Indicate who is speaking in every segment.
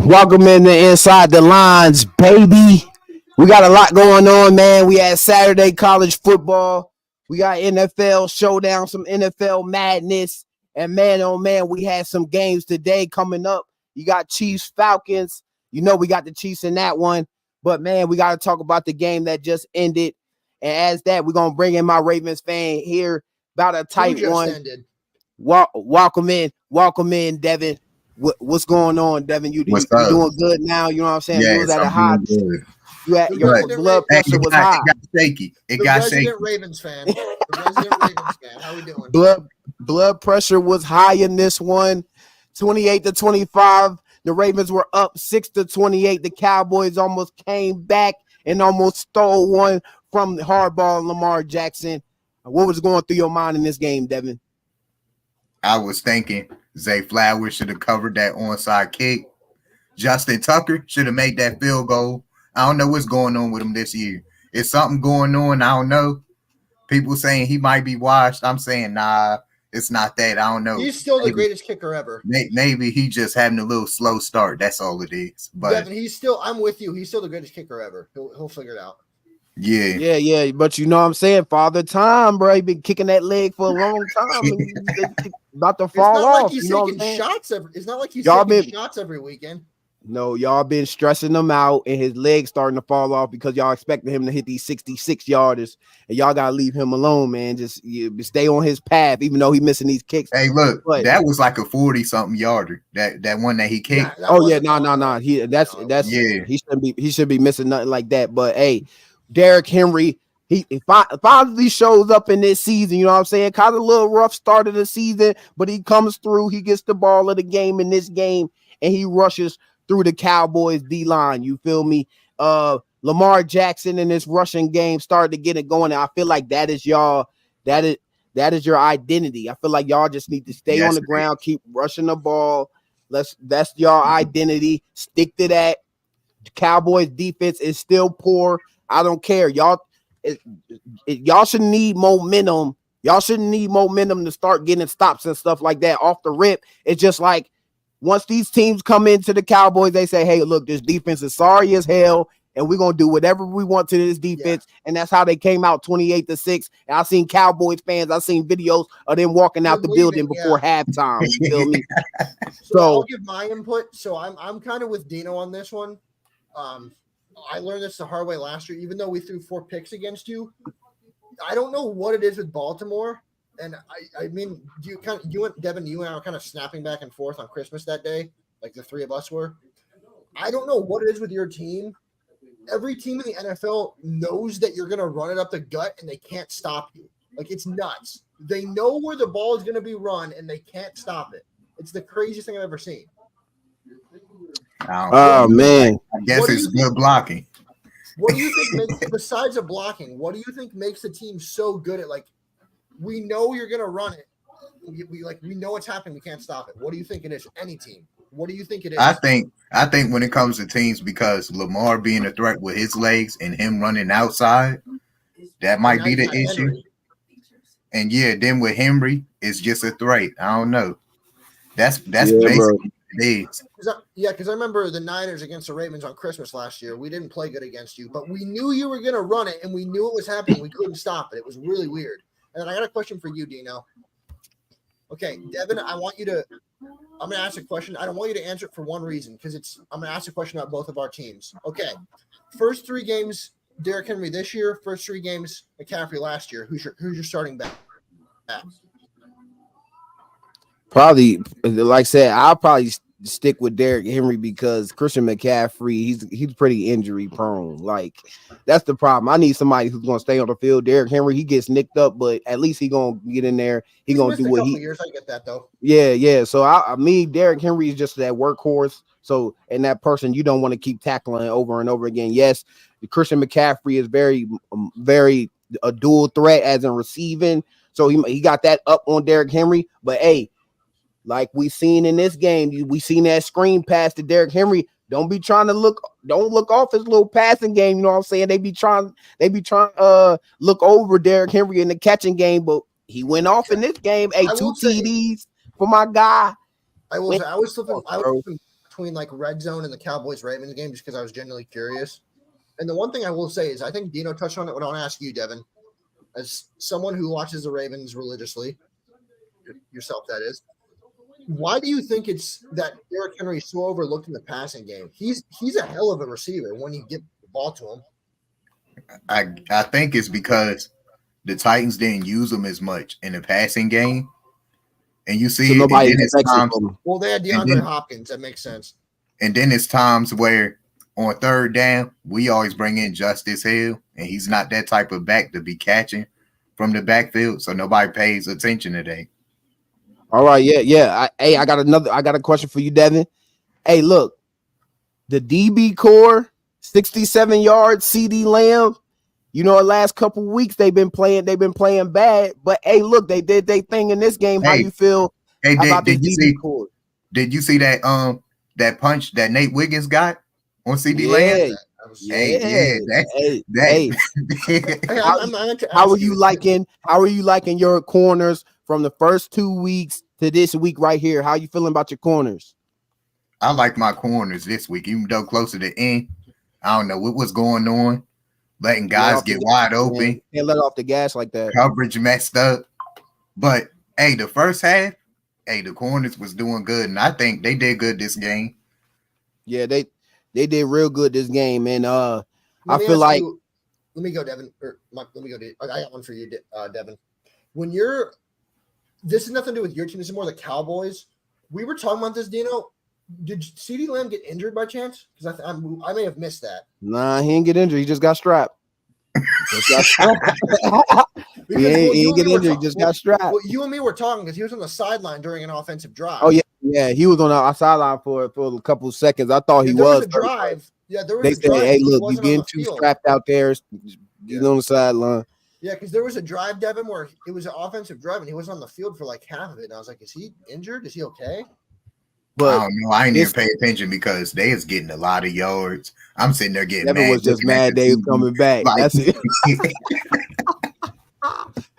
Speaker 1: Welcome in to Inside the Lines, baby. We got a lot going on, man. We had Saturday college football. We got NFL showdown, some NFL madness. And man, oh man, we had some games today coming up. You got Chiefs, Falcons. You know we got the Chiefs in that one. But man, we got to talk about the game that just ended. And as that, we're going to bring in my Ravens fan here about a tight one. Ended. Welcome in, Devin. What's going on, Devin? You doing good now? You know what I'm saying?
Speaker 2: Yes,
Speaker 1: you was at a high.
Speaker 2: You
Speaker 1: had your blood pressure was high.
Speaker 2: It got shaky.
Speaker 3: It got shaky. Ravens fan. The resident Ravens fan. How we doing?
Speaker 1: Blood pressure was high in this one. 28-25. The Ravens were up 6-28. The Cowboys almost came back and almost stole one from Harbaugh and Lamar Jackson. What was going through your mind in this game, Devin?
Speaker 2: I was thinking Zay Flowers should have covered that onside kick. Justin Tucker should have made that field goal. I don't know what's going on with him this year. Is something going on? I don't know. People saying he might be washed. I'm saying, nah, it's not that. I don't know.
Speaker 3: He's still the greatest kicker ever.
Speaker 2: Maybe he just having a little slow start. That's all it is. But
Speaker 3: Devin, I'm with you. He's still the greatest kicker ever. He'll figure it out.
Speaker 2: Yeah.
Speaker 1: But you know what I'm saying? Father Time, bro. He been kicking that leg for a long time. About to fall off.
Speaker 3: It's not like he's taking shots every weekend.
Speaker 1: No, y'all been stressing him out, and his legs starting to fall off because y'all expecting him to hit these 66-yarders, and y'all gotta leave him alone, man. Just stay on his path, even though he's missing these kicks.
Speaker 2: Hey, look, that was like a 40-something yarder. That one that he kicked.
Speaker 1: No. He shouldn't be missing nothing like that. But hey, Derrick Henry, he finally shows up in this season. You know what I'm saying? Kind of a little rough start of the season, but he comes through. He gets the ball of the game in this game, and he rushes through the Cowboys D-line. You feel me? Lamar Jackson in this rushing game started to get it going. And I feel like that is your identity. I feel like y'all just need to stay on the ground, keep rushing the ball. That's your identity. Stick to that. The Cowboys defense is still poor. I don't care. Y'all should need momentum. Y'all shouldn't need momentum to start getting stops and stuff like that off the rip. It's just like once these teams come into the Cowboys, they say, hey, look, this defense is sorry as hell, and we're going to do whatever we want to this defense. Yeah. And that's how they came out 28-6. And I've seen Cowboys fans, I've seen videos of them walking out the building before halftime. You feel me?
Speaker 3: So I'll give my input. So I'm kind of with Dino on this one. I learned this the hard way last year, even though we threw 4 picks against you. I don't know what it is with Baltimore. And I mean, you and Devin, you and I were kind of snapping back and forth on Christmas that day, like the three of us were. I don't know what it is with your team. Every team in the NFL knows that you're going to run it up the gut, and they can't stop you. Like, it's nuts. They know where the ball is going to be run, and they can't stop it. It's the craziest thing I've ever seen.
Speaker 1: Oh man!
Speaker 2: I guess it's good blocking.
Speaker 3: What do you think makes, besides the blocking? What do you think makes the team so good at, like, we know you're gonna run it. We know what's happening. We can't stop it. What do you think it is? Any team? What do you think it is?
Speaker 2: I think when it comes to teams, because Lamar being a threat with his legs and him running outside, that might be the issue. Henry. And then with Henry, it's just a threat. I don't know. That's basically what it is.
Speaker 3: Because I remember the Niners against the Ravens on Christmas last year. We didn't play good against you, but we knew you were gonna run it, and we knew it was happening. We couldn't stop it. It was really weird. And then I got a question for you, Dino. Okay, Devin, I'm going to ask a question. I don't want you to answer it for one reason, because I'm going to ask a question about both of our teams. Okay, first 3 games, Derrick Henry this year. First 3 games, McCaffrey last year. Who's your starting back?
Speaker 1: Probably, like I said, I'll probably stick with Derrick Henry because Christian McCaffrey, he's pretty injury prone. Like, that's the problem. I need somebody who's going to stay on the field. Derrick Henry, he gets nicked up, but at least he going to get in there. He's going to do what he
Speaker 3: years. I get that though.
Speaker 1: Yeah. So Derrick Henry is just that workhorse. So, and that person you don't want to keep tackling over and over again. Yes, Christian McCaffrey is very, very a dual threat as in receiving. So he got that up on Derrick Henry. But hey, like we seen in this game, we seen that screen pass to Derrick Henry. Don't look off his little passing game. You know what I'm saying? They be trying look over Derrick Henry in the catching game, but he went off in this game. 2 TDs for my guy.
Speaker 3: I was flipping between like red zone and the Cowboys Ravens game just because I was genuinely curious. And the one thing I will say is I think Dino touched on it. When I want to ask you, Devin, as someone who watches the Ravens religiously, yourself that is, why do you think it's that Derrick Henry is so overlooked in the passing game? He's a hell of a receiver when you get the ball to him.
Speaker 2: I think it's because the Titans didn't use him as much in the passing game. And you see,
Speaker 1: so nobody
Speaker 2: and then it's times,
Speaker 3: well, they had DeAndre Hopkins. That makes sense.
Speaker 2: And then it's times where on third down, we always bring in Justice Hill, and he's not that type of back to be catching from the backfield. So nobody pays attention to that.
Speaker 1: All right, yeah. I got a question for you, Devin. Hey, look, the DB core, 67 yards, CD Lamb. You know, the last couple weeks they've been playing bad. But hey, look, they did their thing in this game. How you feel about the DB core?
Speaker 2: Did you see that that punch that Nate Wiggins got on CD Lamb?
Speaker 1: How are you liking your corners from the first 2 weeks to this week right here? How you feeling about your corners?
Speaker 2: I like my corners this week, even though close to the end. I don't know what was going on. Letting guys get wide open.
Speaker 1: Can't let off the gas like that.
Speaker 2: Coverage messed up. But hey, the first half, the corners was doing good, and I think they did good this game.
Speaker 1: Yeah, they did real good this game, and I feel like.
Speaker 3: Let me go, Devin. Or Mike, let me go. I got one for you, Devin. This has nothing to do with your team. This is more the Cowboys. We were talking about this, Dino. Did CeeDee Lamb get injured by chance? Because I may have missed that.
Speaker 1: Nah, he didn't get injured. He just got strapped. He didn't get injured. He just got strapped.
Speaker 3: Well, you and me were talking because he was on the sideline during an offensive drive.
Speaker 1: Oh yeah. He was on the sideline for a couple of seconds. I thought he
Speaker 3: was. There was a drive. Yeah, there was.
Speaker 1: They said, "Hey, look, you getting too strapped out there. He's on the sideline."
Speaker 3: Yeah, because there was a drive, Devin, where it was an offensive drive, and he was on the field for like half of it. And I was like, "Is he injured? Is he okay?"
Speaker 2: But I don't know. I ain't even pay attention because they is getting a lot of yards. I'm sitting there getting
Speaker 1: Devin
Speaker 2: mad.
Speaker 1: Was just mad they was coming back. Like, that's it.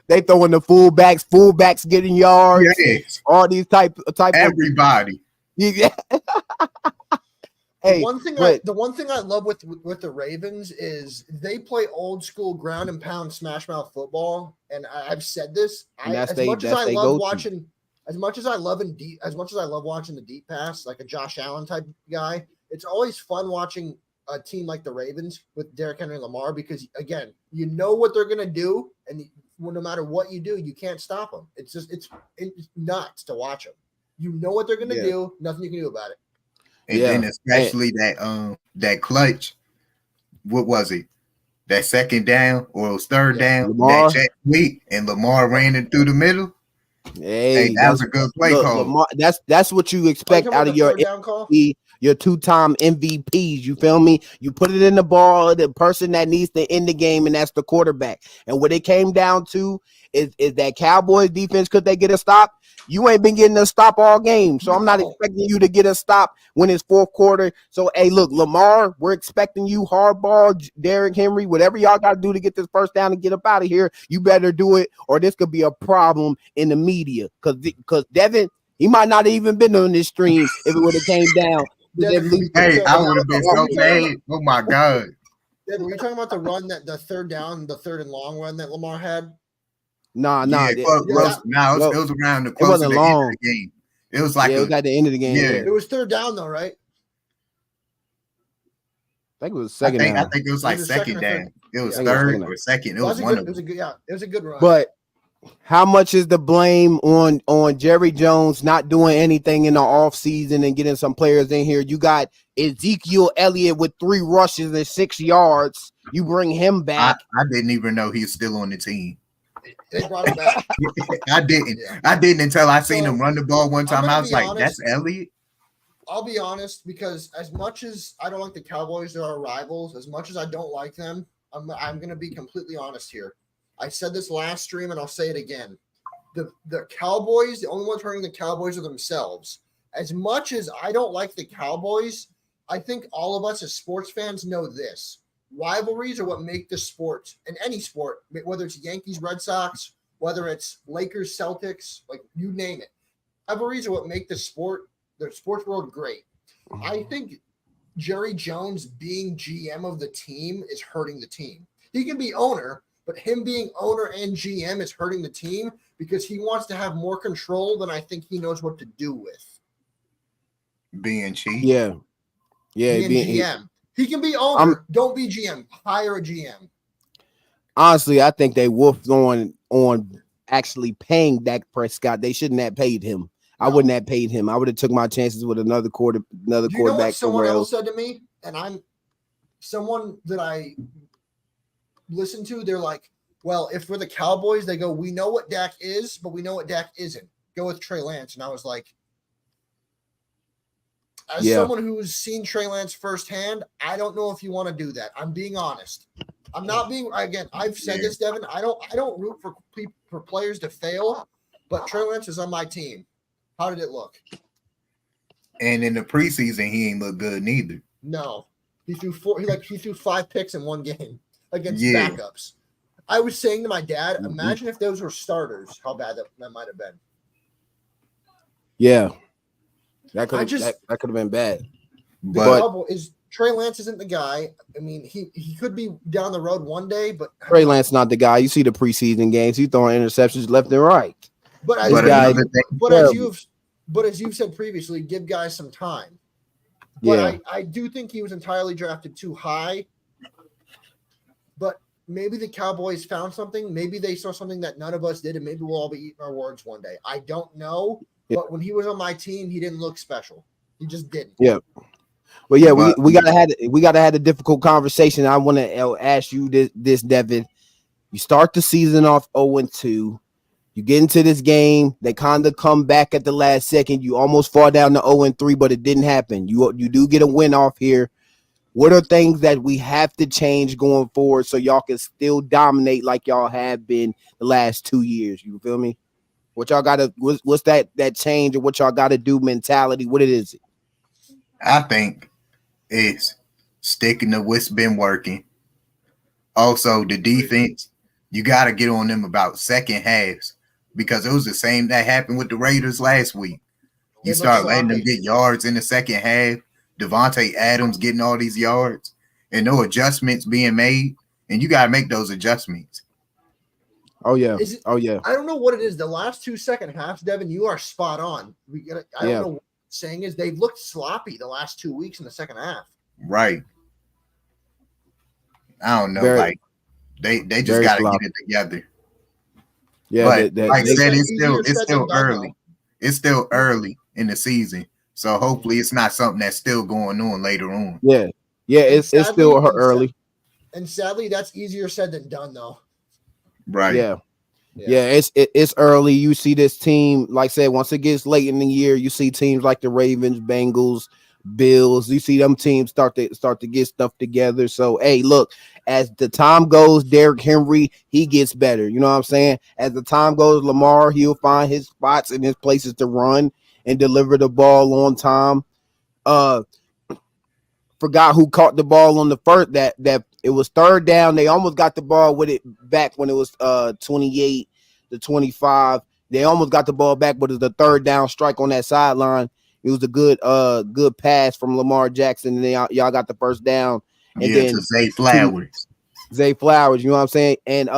Speaker 1: They throwing the fullbacks getting yards. Yes. All these type
Speaker 2: everybody.
Speaker 1: Yeah.
Speaker 3: Hey, the one thing I love with the Ravens is they play old school ground and pound smash mouth football, and I've said this. As much as I love watching watching the deep pass, like a Josh Allen type guy, it's always fun watching a team like the Ravens with Derrick Henry and Lamar because, again, you know what they're gonna do, and no matter what you do, you can't stop them. It's nuts to watch them. You know what they're gonna do. Nothing you can do about it.
Speaker 2: And then especially that clutch, what was it? That second down or it was third down,
Speaker 1: Lamar.
Speaker 2: That jet sweep, and Lamar ran it through the middle.
Speaker 1: Hey,
Speaker 2: that was a good play call.
Speaker 1: Lamar, that's what you expect out of your MVP, your two-time MVPs. You feel me? You put it in the ball, the person that needs to end the game, and that's the quarterback. And what it came down to is that Cowboys defense, could they get a stop? You ain't been getting a stop all game. So I'm not expecting you to get a stop when it's fourth quarter. So, hey, look, Lamar, we're expecting you hardball, Derrick Henry, whatever y'all got to do to get this first down and get up out of here, you better do it, or this could be a problem in the media. Because Devin, he might not have even been on this stream if it would have came down.
Speaker 2: Hey, I would have been so mad. Oh, my God.
Speaker 3: Devin, were you talking about the run, the third and long run that Lamar had?
Speaker 1: Nah.
Speaker 2: It was around the close to the end of the game. It was like
Speaker 1: it was at the end of the game.
Speaker 3: Yeah. It was third down though, right?
Speaker 1: I think it was second down.
Speaker 2: I think it was like second down. It was third or second. It was one of them.
Speaker 3: It was a good run.
Speaker 1: But how much is the blame on Jerry Jones not doing anything in the offseason and getting some players in here? You got Ezekiel Elliott with 3 rushes and 6 yards. You bring him back.
Speaker 2: I didn't even know he's still on the team.
Speaker 3: They brought him back.
Speaker 2: I didn't. Yeah. I didn't until I seen him run the ball one time. I was like, honest, "That's Elliott."
Speaker 3: I'll be honest, because as much as I don't like the Cowboys, they're our rivals. As much as I don't like them, I'm going to be completely honest here. I said this last stream, and I'll say it again. The Cowboys, the only ones hurting the Cowboys are themselves. As much as I don't like the Cowboys, I think all of us as sports fans know this. Rivalries are what make the sport, in any sport, whether it's Yankees, Red Sox, whether it's Lakers, Celtics, like you name it. Rivalries are what make the sports world great. I think Jerry Jones being GM of the team is hurting the team. He can be owner, but him being owner and GM is hurting the team because he wants to have more control than I think he knows what to do with.
Speaker 2: Being cheap.
Speaker 1: Yeah.
Speaker 3: Being GM. He can be owner. Don't be GM. Hire a GM.
Speaker 1: Honestly, I think they wolfed on actually paying Dak Prescott. They shouldn't have paid him. No. I wouldn't have paid him. I would have took my chances with another quarterback.
Speaker 3: Do you know what someone else said to me? And I'm someone that I listen to. They're like, well, if we're the Cowboys, they go, we know what Dak is, but we know what Dak isn't. Go with Trey Lance. And I was like, as someone who's seen Trey Lance firsthand, I don't know if you want to do that. I'm being honest. I'm not being, again, I've said this, Devin. I don't root for players to fail, but Trey Lance is on my team. How did it look?
Speaker 2: And in the preseason, he ain't look good neither.
Speaker 3: No. He threw 5 picks in one game against backups. I was saying to my dad, imagine if those were starters, how bad that might have been.
Speaker 1: Yeah. That could have been bad.
Speaker 3: But Trey Lance isn't the guy. I mean, he could be down the road one day, but
Speaker 1: Trey Lance not the guy. You see the preseason games, he's throwing interceptions left and right.
Speaker 3: But as you've said previously, give guys some time. But I do think he was entirely drafted too high. But maybe the Cowboys found something. Maybe they saw something that none of us did, and maybe we'll all be eating our words one day. I don't know. Yeah. But when he was on my team, he didn't look special. He just didn't.
Speaker 1: Yeah. Well, yeah, we gotta have a difficult conversation. I want to ask you this, Devin. You start the season off 0-2. You get into this game. They kind of come back at the last second. You almost fall down to 0-3, but it didn't happen. You do get a win off here. What are things that we have to change going forward so y'all can still dominate like y'all have been the last 2 years? You feel me? What y'all got to what's that change or what y'all got to do mentality? What it is?
Speaker 2: I think it's sticking to what's been working. Also, the defense, you got to get on them about second halves because it was the same that happened with the Raiders last week. You start letting them get yards in the second half. Devontae Adams getting all these yards and no adjustments being made, and you got to make those adjustments.
Speaker 1: Oh, yeah. I
Speaker 3: don't know what it is. The last 2 second halves, Devin, you are spot on. I don't know what saying is they've looked sloppy the last 2 weeks in the second half.
Speaker 2: Right. I don't know. They just got to get it together.
Speaker 1: Yeah.
Speaker 2: But like I said, it's still early. It's still early in the season. So hopefully it's not something that's still going on later on.
Speaker 1: Yeah. Yeah. It's still early.
Speaker 3: And sadly, that's easier said than done, though.
Speaker 2: Right.
Speaker 1: Yeah. It's early. You see this team, like I said, once it gets late in the year, you see teams like the Ravens, Bengals, Bills. You see them teams start to get stuff together. So, hey, look, as the time goes, Derrick Henry, he gets better. You know what I'm saying? As the time goes, Lamar, he'll find his spots and his places to run and deliver the ball on time. Forgot who caught the ball on the first that it was third down. They almost got the ball with it back when it was 28 to 25. They almost got the ball back, but it was the third down strike on that sideline. It was a good pass from Lamar Jackson, and then y'all got the first down. And then
Speaker 2: to Zay Flowers.
Speaker 1: You know what I'm saying? And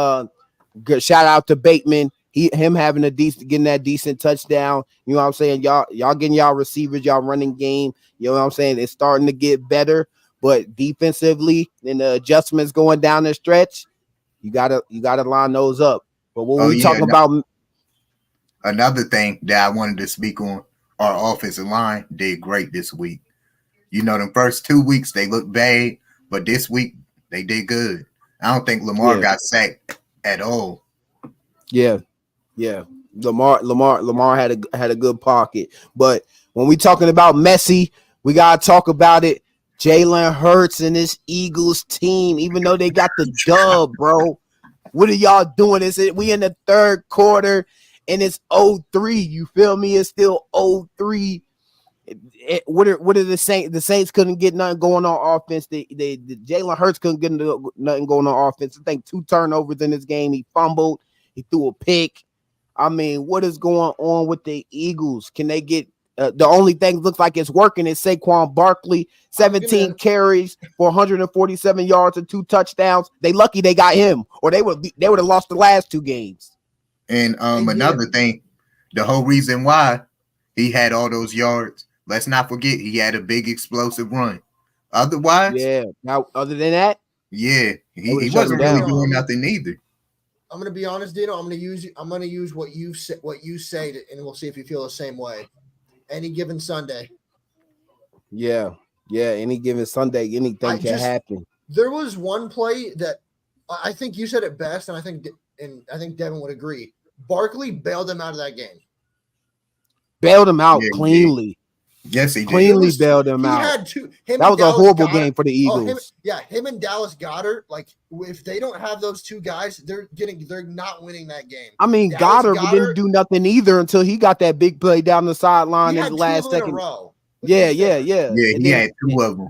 Speaker 1: good shout out to Bateman. Him having getting that decent touchdown. You know what I'm saying? Y'all getting y'all receivers, y'all running game. You know what I'm saying? It's starting to get better, but defensively and the adjustments going down the stretch, you gotta line those up. But when we talking about
Speaker 2: another thing that I wanted to speak on, our offensive line did great this week. You know, the first 2 weeks they looked bad, but this week they did good. I don't think Lamar got sacked at all.
Speaker 1: Yeah. Lamar had a good pocket. But when we talking about Messi, we gotta talk about it. Jalen Hurts and this Eagles team, even though they got the dub, bro. What are y'all doing? We in the third quarter and it's 0-3. You feel me? It's still 0-3. What are the Saints? The Saints couldn't get nothing going on offense. The Jalen Hurts couldn't get nothing going on offense. I think 2 turnovers in this game. He fumbled. He threw a pick. I mean, what is going on with the Eagles? Can they get the only thing looks like it's working is Saquon Barkley, 17 carries for 147 yards and 2 touchdowns. They lucky they got him, or they would have lost the last 2 games.
Speaker 2: And another thing, the whole reason why he had all those yards, let's not forget he had a big explosive run. Otherwise,
Speaker 1: yeah. Now, other than that,
Speaker 2: yeah, he wasn't really doing nothing either.
Speaker 3: I'm gonna be honest, Dino. I'm gonna use what you say, and we'll see if you feel the same way. Any given Sunday.
Speaker 1: Yeah. Any given Sunday, anything can happen.
Speaker 3: There was one play that I think you said it best, and I think Devin would agree. Barkley bailed him out of that game.
Speaker 1: Bailed him out cleanly.
Speaker 2: Yes, he did.
Speaker 1: Cleanly bailed him out. That was a horrible game for the Eagles.
Speaker 3: Him and Dallas Goedert. Like, if they don't have those 2 guys, they're not winning that game.
Speaker 1: I mean, Goddard didn't do nothing either until he got that big play down the sideline in the last second.
Speaker 3: In a row.
Speaker 1: Yeah.
Speaker 2: He had 2 of them.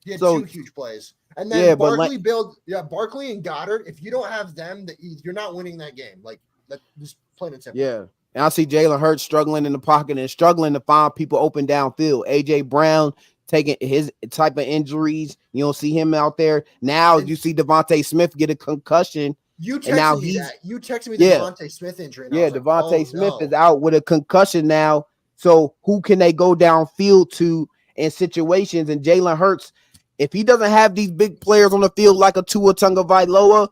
Speaker 3: He had 2 huge plays. And then Barkley Barkley and Goddard. If you don't have them, you're not winning that game. Like, that just plain and simple.
Speaker 1: Yeah. And I see Jalen Hurts struggling in the pocket and struggling to find people open downfield. A.J. Brown taking his type of injuries. You don't see him out there. Now you see Devontae Smith get a concussion.
Speaker 3: You texted me that. You texted me the Devontae Smith injury.
Speaker 1: Yeah, Devontae Smith is out with a concussion now. So who can they go downfield to in situations? And Jalen Hurts, if he doesn't have these big players on the field like a Tua Tagovailoa,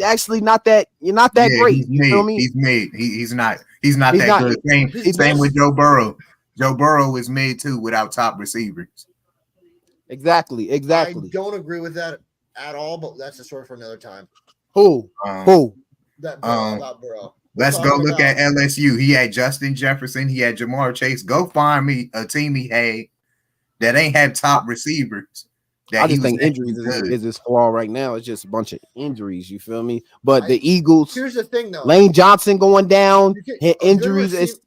Speaker 1: actually not that great. You feel me?
Speaker 2: He's made. He's not that good. Same with Joe Burrow. Joe Burrow is made too without top receivers.
Speaker 1: Exactly.
Speaker 3: I don't agree with that at all, but that's a story for another time.
Speaker 1: Who?
Speaker 3: That about Burrow.
Speaker 2: Let's go look at LSU. He had Justin Jefferson. He had Jamar Chase. Go find me a team he had that ain't had top receivers.
Speaker 1: I just think injuries is his flaw right now. It's just a bunch of injuries. You feel me? But the Eagles.
Speaker 3: Here's the thing, though.
Speaker 1: Lane Johnson going down. Injuries.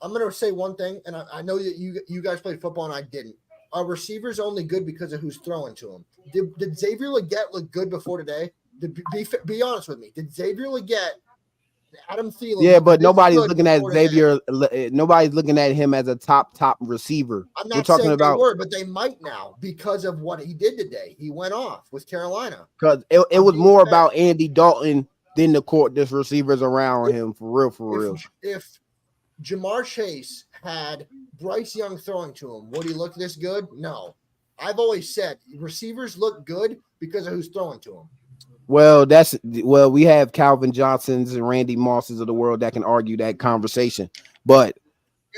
Speaker 3: I'm going to say one thing, and I know that you guys played football and I didn't. Our receiver's only good because of who's throwing to him. Did Xavier Legette look good before today? Be honest with me. Did Xavier Legette, Adam Thielen?
Speaker 1: Yeah, but nobody's looking at Xavier. Nobody's looking at him as a top receiver.
Speaker 3: I'm not saying they were, but they might now because of what he did today. He went off with Carolina.
Speaker 1: Because it was more about Andy Dalton than the court. This receivers around him for real.
Speaker 3: If Jamar Chase had Bryce Young throwing to him, would he look this good? No. I've always said receivers look good because of who's throwing to them.
Speaker 1: Well, we have Calvin Johnsons and Randy Mosses of the world that can argue that conversation. But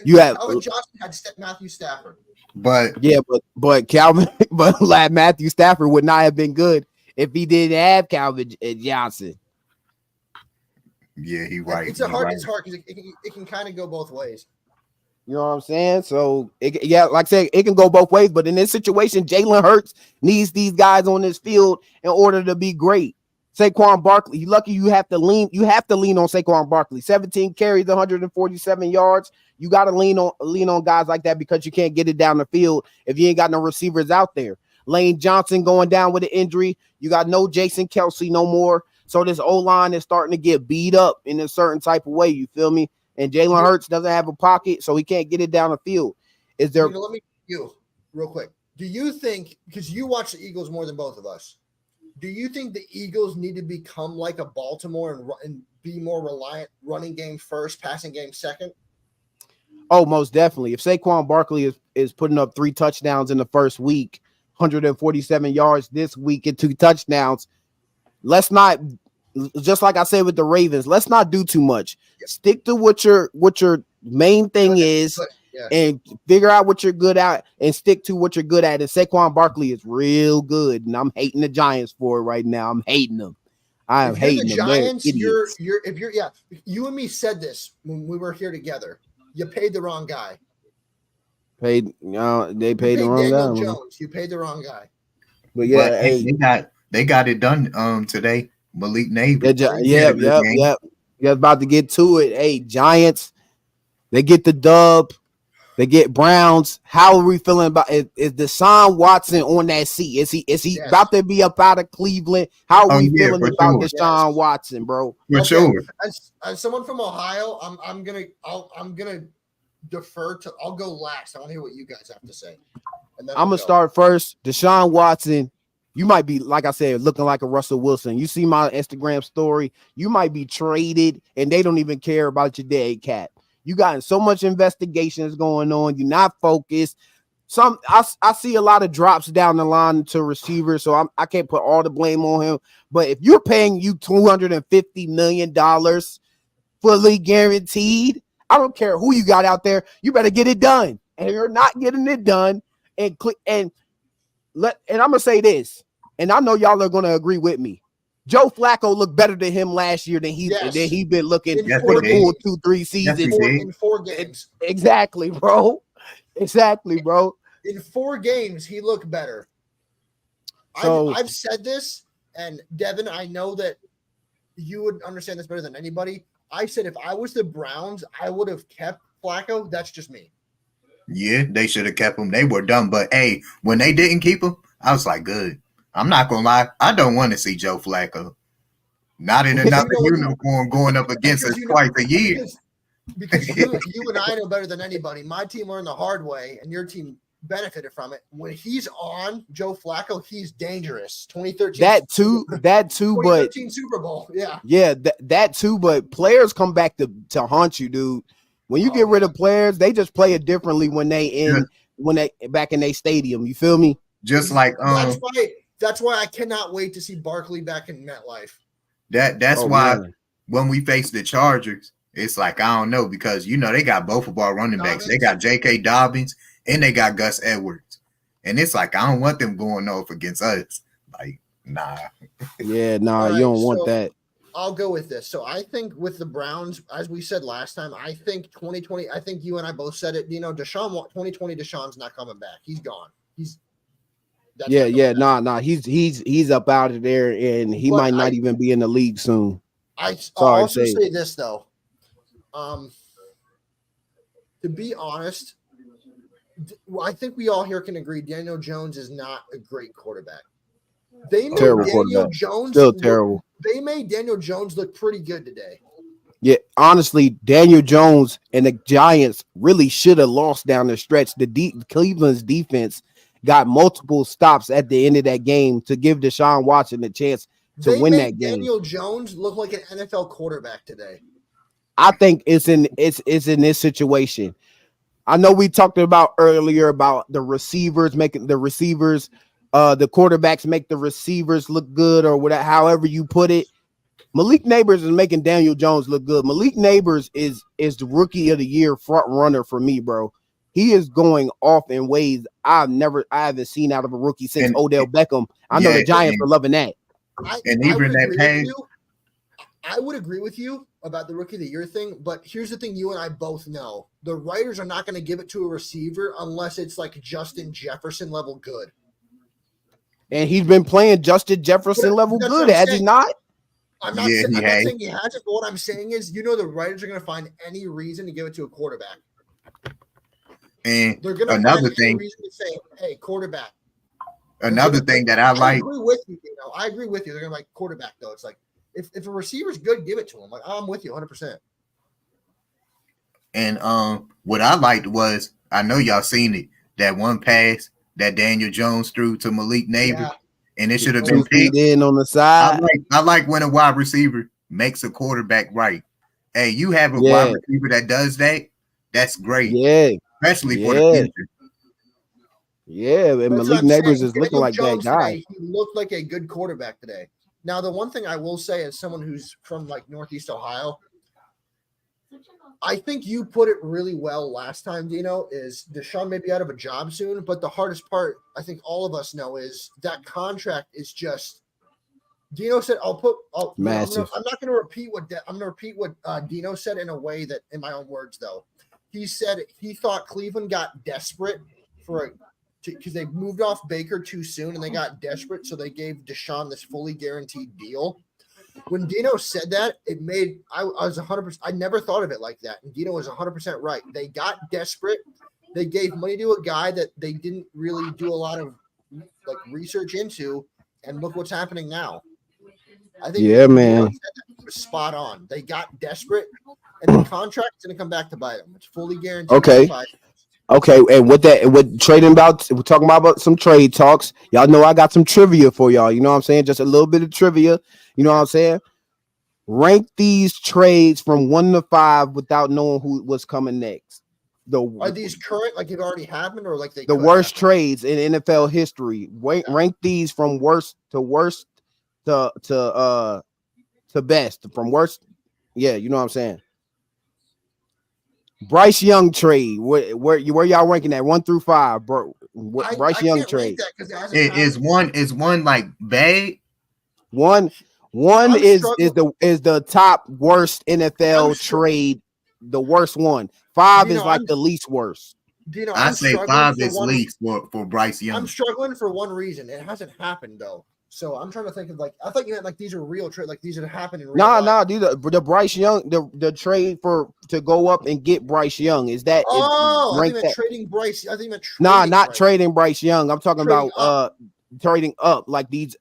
Speaker 1: you have
Speaker 3: Calvin Johnson had Matthew Stafford.
Speaker 2: But
Speaker 1: Matthew Stafford would not have been good if he didn't have Calvin Johnson.
Speaker 2: Yeah, he's right.
Speaker 3: It's hard because it can kind of go both ways.
Speaker 1: You know what I'm saying? So, like I said, it can go both ways. But in this situation, Jalen Hurts needs these guys on this field in order to be great. Saquon Barkley, you lucky you have to lean on Saquon Barkley. 17 carries, 147 yards. You got to lean on guys like that because you can't get it down the field if you ain't got no receivers out there. Lane Johnson going down with an injury. You got no Jason Kelsey no more. So this O-line is starting to get beat up in a certain type of way. You feel me? And Jalen Hurts doesn't have a pocket, so he can't get it down the field. Is there?
Speaker 3: Let me real quick. Do you think, because you watch the Eagles more than both of us, do you think the Eagles need to become like a Baltimore and be more reliant running game first, passing game second?
Speaker 1: Oh, most definitely. If Saquon Barkley is putting up 3 touchdowns in the first week, 147 yards this week and 2 touchdowns, let's not, just like I said with the Ravens, let's not do too much. Stick to what your main thing is and figure out what you're good at and stick to what you're good at. And Saquon Barkley is real good, and I'm hating the Giants for it right now. I'm hating them. I am hating them.
Speaker 3: Giants, you and me said this when we were here together. You paid the wrong guy.
Speaker 1: They paid the wrong
Speaker 3: Daniel
Speaker 1: guy.
Speaker 3: Jones. You paid the wrong guy.
Speaker 1: But yeah,
Speaker 2: they got it done today. Malik Neighbors.
Speaker 1: Yep. You're about to get to it. Hey, Giants, they get the dub. They get Browns. How are we feeling about is Deshaun Watson on that seat? Is he about to be up out of Cleveland? How are we feeling about Deshaun Watson, bro?
Speaker 2: For sure.
Speaker 3: As someone from Ohio, I'm gonna defer to. I'll go last. I want to hear what you guys have to say. And then
Speaker 1: I'm gonna start first. Deshaun Watson, you might be, like I said, looking like a Russell Wilson. You see my Instagram story, you might be traded, and they don't even care about your dead cat. You got so much investigations going on. You're not focused. I see a lot of drops down the line to receivers, so I can't put all the blame on him. But if you're paying you $250 million fully guaranteed, I don't care who you got out there. You better get it done. And you're not getting it done. And I'm gonna say this, and I know y'all are gonna agree with me. Joe Flacco looked better than him last year than he been looking for the full 2-3 seasons.
Speaker 3: In 4 games.
Speaker 1: Exactly, bro. Exactly, bro.
Speaker 3: In 4 games, he looked better.
Speaker 1: So,
Speaker 3: I've said this, and Devin, I know that you would understand this better than anybody. I said if I was the Browns, I would have kept Flacco. That's just me.
Speaker 2: Yeah, they should have kept him. They were dumb. But, hey, when they didn't keep him, I was like, good. I'm not going to lie. I don't want to see Joe Flacco. Not in another uniform going up against us twice a year.
Speaker 3: Because you and I know better than anybody. My team learned the hard way, and your team benefited from it. When he's on Joe Flacco, he's dangerous. 2013.
Speaker 1: That too,
Speaker 3: 2013 Super Bowl.
Speaker 1: Yeah, that too. But players come back to haunt you, dude. When you get rid of players, they just play it differently when they back in their stadium. You feel me?
Speaker 2: Just like
Speaker 3: that's why I cannot wait to see Barkley back in MetLife.
Speaker 2: That's why when we face the Chargers, it's like, I don't know, because they got both of our running backs. They got J.K. Dobbins and they got Gus Edwards. And it's like, I don't want them going off against us. Like, nah.
Speaker 1: Yeah, nah, you don't want that.
Speaker 3: I'll go with this. So I think with the Browns, as we said last time, I think 2020, I think you and I both said it, 2020 Deshaun's not coming back. He's gone. He's up out of there, and he might not even be in the league soon. I'll also say this though. To be honest, I think we all here can agree Daniel Jones is not a great quarterback. They made Daniel Jones
Speaker 1: still terrible.
Speaker 3: They made Daniel Jones look pretty good today.
Speaker 1: Yeah, honestly, Daniel Jones and the Giants really should have lost down the stretch. Cleveland's defense got multiple stops at the end of that game to give Deshaun Watson a chance to win that game.
Speaker 3: Daniel Jones looked like an NFL quarterback today.
Speaker 1: I think it's in this situation. I know we talked about earlier about the receivers making the receivers, the quarterbacks make the receivers look good, or whatever, however you put it. Malik Neighbors is making Daniel Jones look good. Malik Neighbors is the rookie of the year front runner for me, bro. He is going off in ways I haven't seen out of a rookie since Odell Beckham. I know the Giants are loving that.
Speaker 3: I would agree with you about the rookie of the year thing, but here's the thing you and I both know. The writers are not going to give it to a receiver unless it's like Justin Jefferson level good.
Speaker 1: And he's been playing Justin Jefferson level good, has he not?
Speaker 3: I'm not saying he hasn't, but what I'm saying is, the writers are going to find any reason to give it to a quarterback.
Speaker 2: And
Speaker 3: they're going to find any reason to say, hey, quarterback.
Speaker 2: Another thing that I like.
Speaker 3: I agree with you, I agree with you. They're going to like quarterback, though. It's like, if a receiver's good, give it to him. Like, I'm with you 100%.
Speaker 2: And what I liked was, I know y'all seen it, that one pass that Daniel Jones threw to Malik Neighbors, and it should have been picked
Speaker 1: in on the side.
Speaker 2: I like when a wide receiver makes a quarterback right. Hey, you have a wide receiver that does that, that's great.
Speaker 1: Yeah.
Speaker 2: Especially for the future.
Speaker 1: Yeah, and Malik Neighbors is looking like that guy.
Speaker 3: Today, he looked like a good quarterback today. Now, the one thing I will say as someone who's from like Northeast Ohio, I think you put it really well last time, Dino, is Deshaun may be out of a job soon, but the hardest part, I think all of us know, is that contract is just Dino said,
Speaker 1: massive.
Speaker 3: I'm not going to repeat what Dino said in a way that, in my own words, though. He said he thought Cleveland got desperate because they moved off Baker too soon and they got desperate, so they gave Deshaun this fully guaranteed deal. When Dino said that, I was 100%. I never thought of it like that, and Dino was 100% right. They got desperate. They gave money to a guy that they didn't really do a lot of like research into, and look what's happening now. I think
Speaker 1: man,
Speaker 3: was spot on. They got desperate, and the contract's going to come back to bite him. It's fully guaranteed.
Speaker 1: Okay. Okay, and with trading about, we're talking about some trade talks. Y'all know I got some trivia for y'all. You know what I'm saying? Just a little bit of trivia. You know what I'm saying? Rank these trades from 1 to 5 without knowing what's coming next.
Speaker 3: Are these current, like they've already happened, or like
Speaker 1: the worst trades in NFL history? Rank these from worst to best, from worst. Yeah, you know what I'm saying. Bryce Young trade. Where y'all ranking that 1 through 5, bro? Bryce Young trade.
Speaker 2: Is one like bad?
Speaker 1: One is the top worst NFL trade, the worst one. 5 is like the least worst.
Speaker 2: I say 5 is least for Bryce Young.
Speaker 3: I'm struggling for one reason. It hasn't happened though. So I'm trying to think of I thought you meant like these are real trades, like these are happening in real life.
Speaker 1: Nah, the Bryce Young, the trade to go up and get Bryce Young. Is that
Speaker 3: I think that trading Bryce. I think that
Speaker 1: not trading Bryce Young. I'm talking about trading up, like these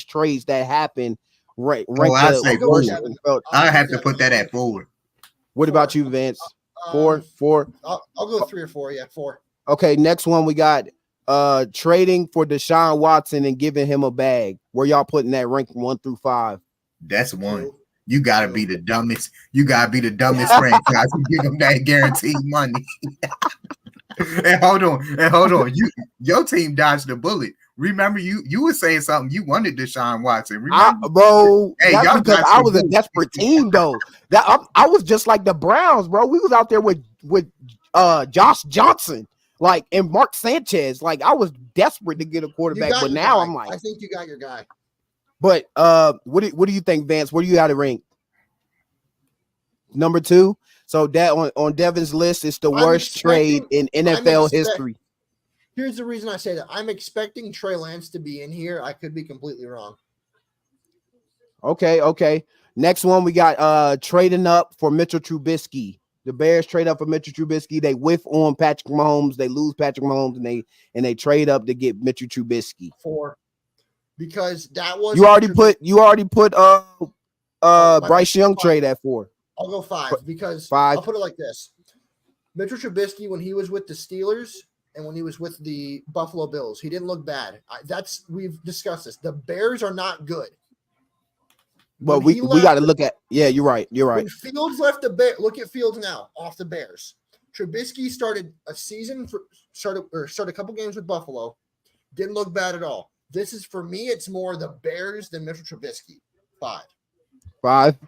Speaker 1: trades that happen. Right.
Speaker 2: I say 4. I have to put that at 4.
Speaker 1: What about you, Vince? 4.
Speaker 3: I'll go 3 or 4. Yeah, 4.
Speaker 1: Okay, next one we got trading for Deshaun Watson and giving him a bag. Where y'all putting that rank 1 through 5?
Speaker 2: That's 1. You gotta be the dumbest. You gotta be the dumbest franchise to give them that guaranteed money. And hold on. Your team dodged the bullet. Remember, you were saying something. You wanted Deshaun Watson.
Speaker 1: Bro. Hey, y'all, because I was a desperate team though. I was just like the Browns, bro. We was out there with Josh Johnson. Like, and Mark Sanchez, like I was desperate to get a quarterback, but now I'm like,
Speaker 3: I think you got your guy.
Speaker 1: But what do you think, Vance? Where do you got to rank? Number 2. So that on Devin's list is the worst trade in NFL history.
Speaker 3: Here's the reason I say that. I'm expecting Trey Lance to be in here. I could be completely wrong.
Speaker 1: Okay. Next one we got trading up for Mitchell Trubisky. The Bears trade up for Mitchell Trubisky. They whiff on Patrick Mahomes. They lose Patrick Mahomes, and they trade up to get Mitchell Trubisky.
Speaker 3: 4, because that was
Speaker 1: you already put Bryce Young trade at 4.
Speaker 3: I'll go 5 because
Speaker 1: 5.
Speaker 3: I'll put it like this: Mitchell Trubisky, when he was with the Steelers and when he was with the Buffalo Bills, he didn't look bad. We've discussed this. The Bears are not good.
Speaker 1: But we got to look at. Yeah, you're right.
Speaker 3: When Fields left the Bears, look at Fields now off the Bears. Trubisky started a season started a couple games with Buffalo. Didn't look bad at all. This is, for me, it's more the Bears than Mitchell Trubisky. 5.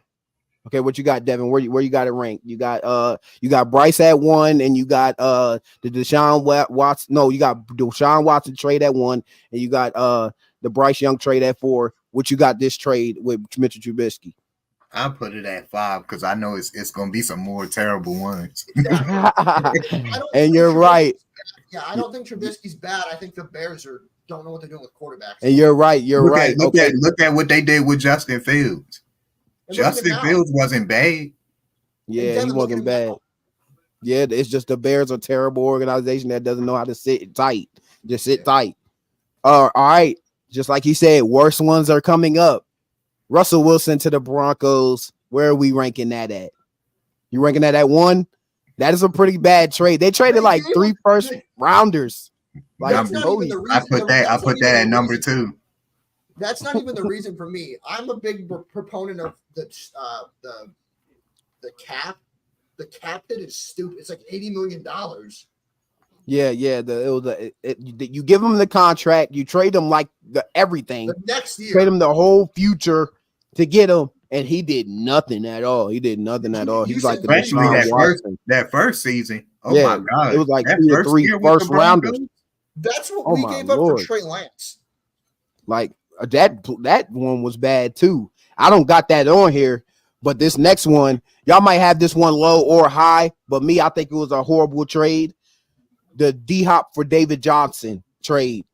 Speaker 1: Okay, what you got, Devin? Where you got it ranked? You got Bryce at 1, and you got the Deshaun Watson. No, you got Deshaun Watson trade at 1, and you got the Bryce Young trade at 4. What you got this trade with Mitchell Trubisky?
Speaker 2: I put it at 5 because I know it's gonna be some more terrible ones.
Speaker 1: And you're right.
Speaker 3: Yeah, I don't think Trubisky's bad. I think the Bears don't know what they're doing with quarterbacks.
Speaker 1: And you're right.
Speaker 2: Look at what they did with Justin Fields. Justin Fields wasn't bad.
Speaker 1: Yeah, he wasn't bad. Yeah, it's just the Bears are a terrible organization that doesn't know how to sit tight. Just sit tight. All right. Just like he said, worse ones are coming up. Russell Wilson to the Broncos. Where are we ranking that at? You ranking that at 1? That is a pretty bad trade. They traded like 3 first rounders. Like,
Speaker 2: I put that at number 2.
Speaker 3: That's not even the reason for me. I'm a big proponent of the cap. The cap hit is stupid. It's like $80 million.
Speaker 1: Yeah. You give him the contract. You trade him like everything.
Speaker 3: The next year,
Speaker 1: trade him the whole future to get him, and he did nothing at all. He's like
Speaker 2: that first season. Oh my God,
Speaker 1: it was like 2 or 3 first rounders.
Speaker 3: That's what we gave up for Trey Lance.
Speaker 1: Like that one was bad too. I don't got that on here, but this next one, y'all might have this one low or high, but me, I think it was a horrible trade. The D-Hop for David Johnson trade.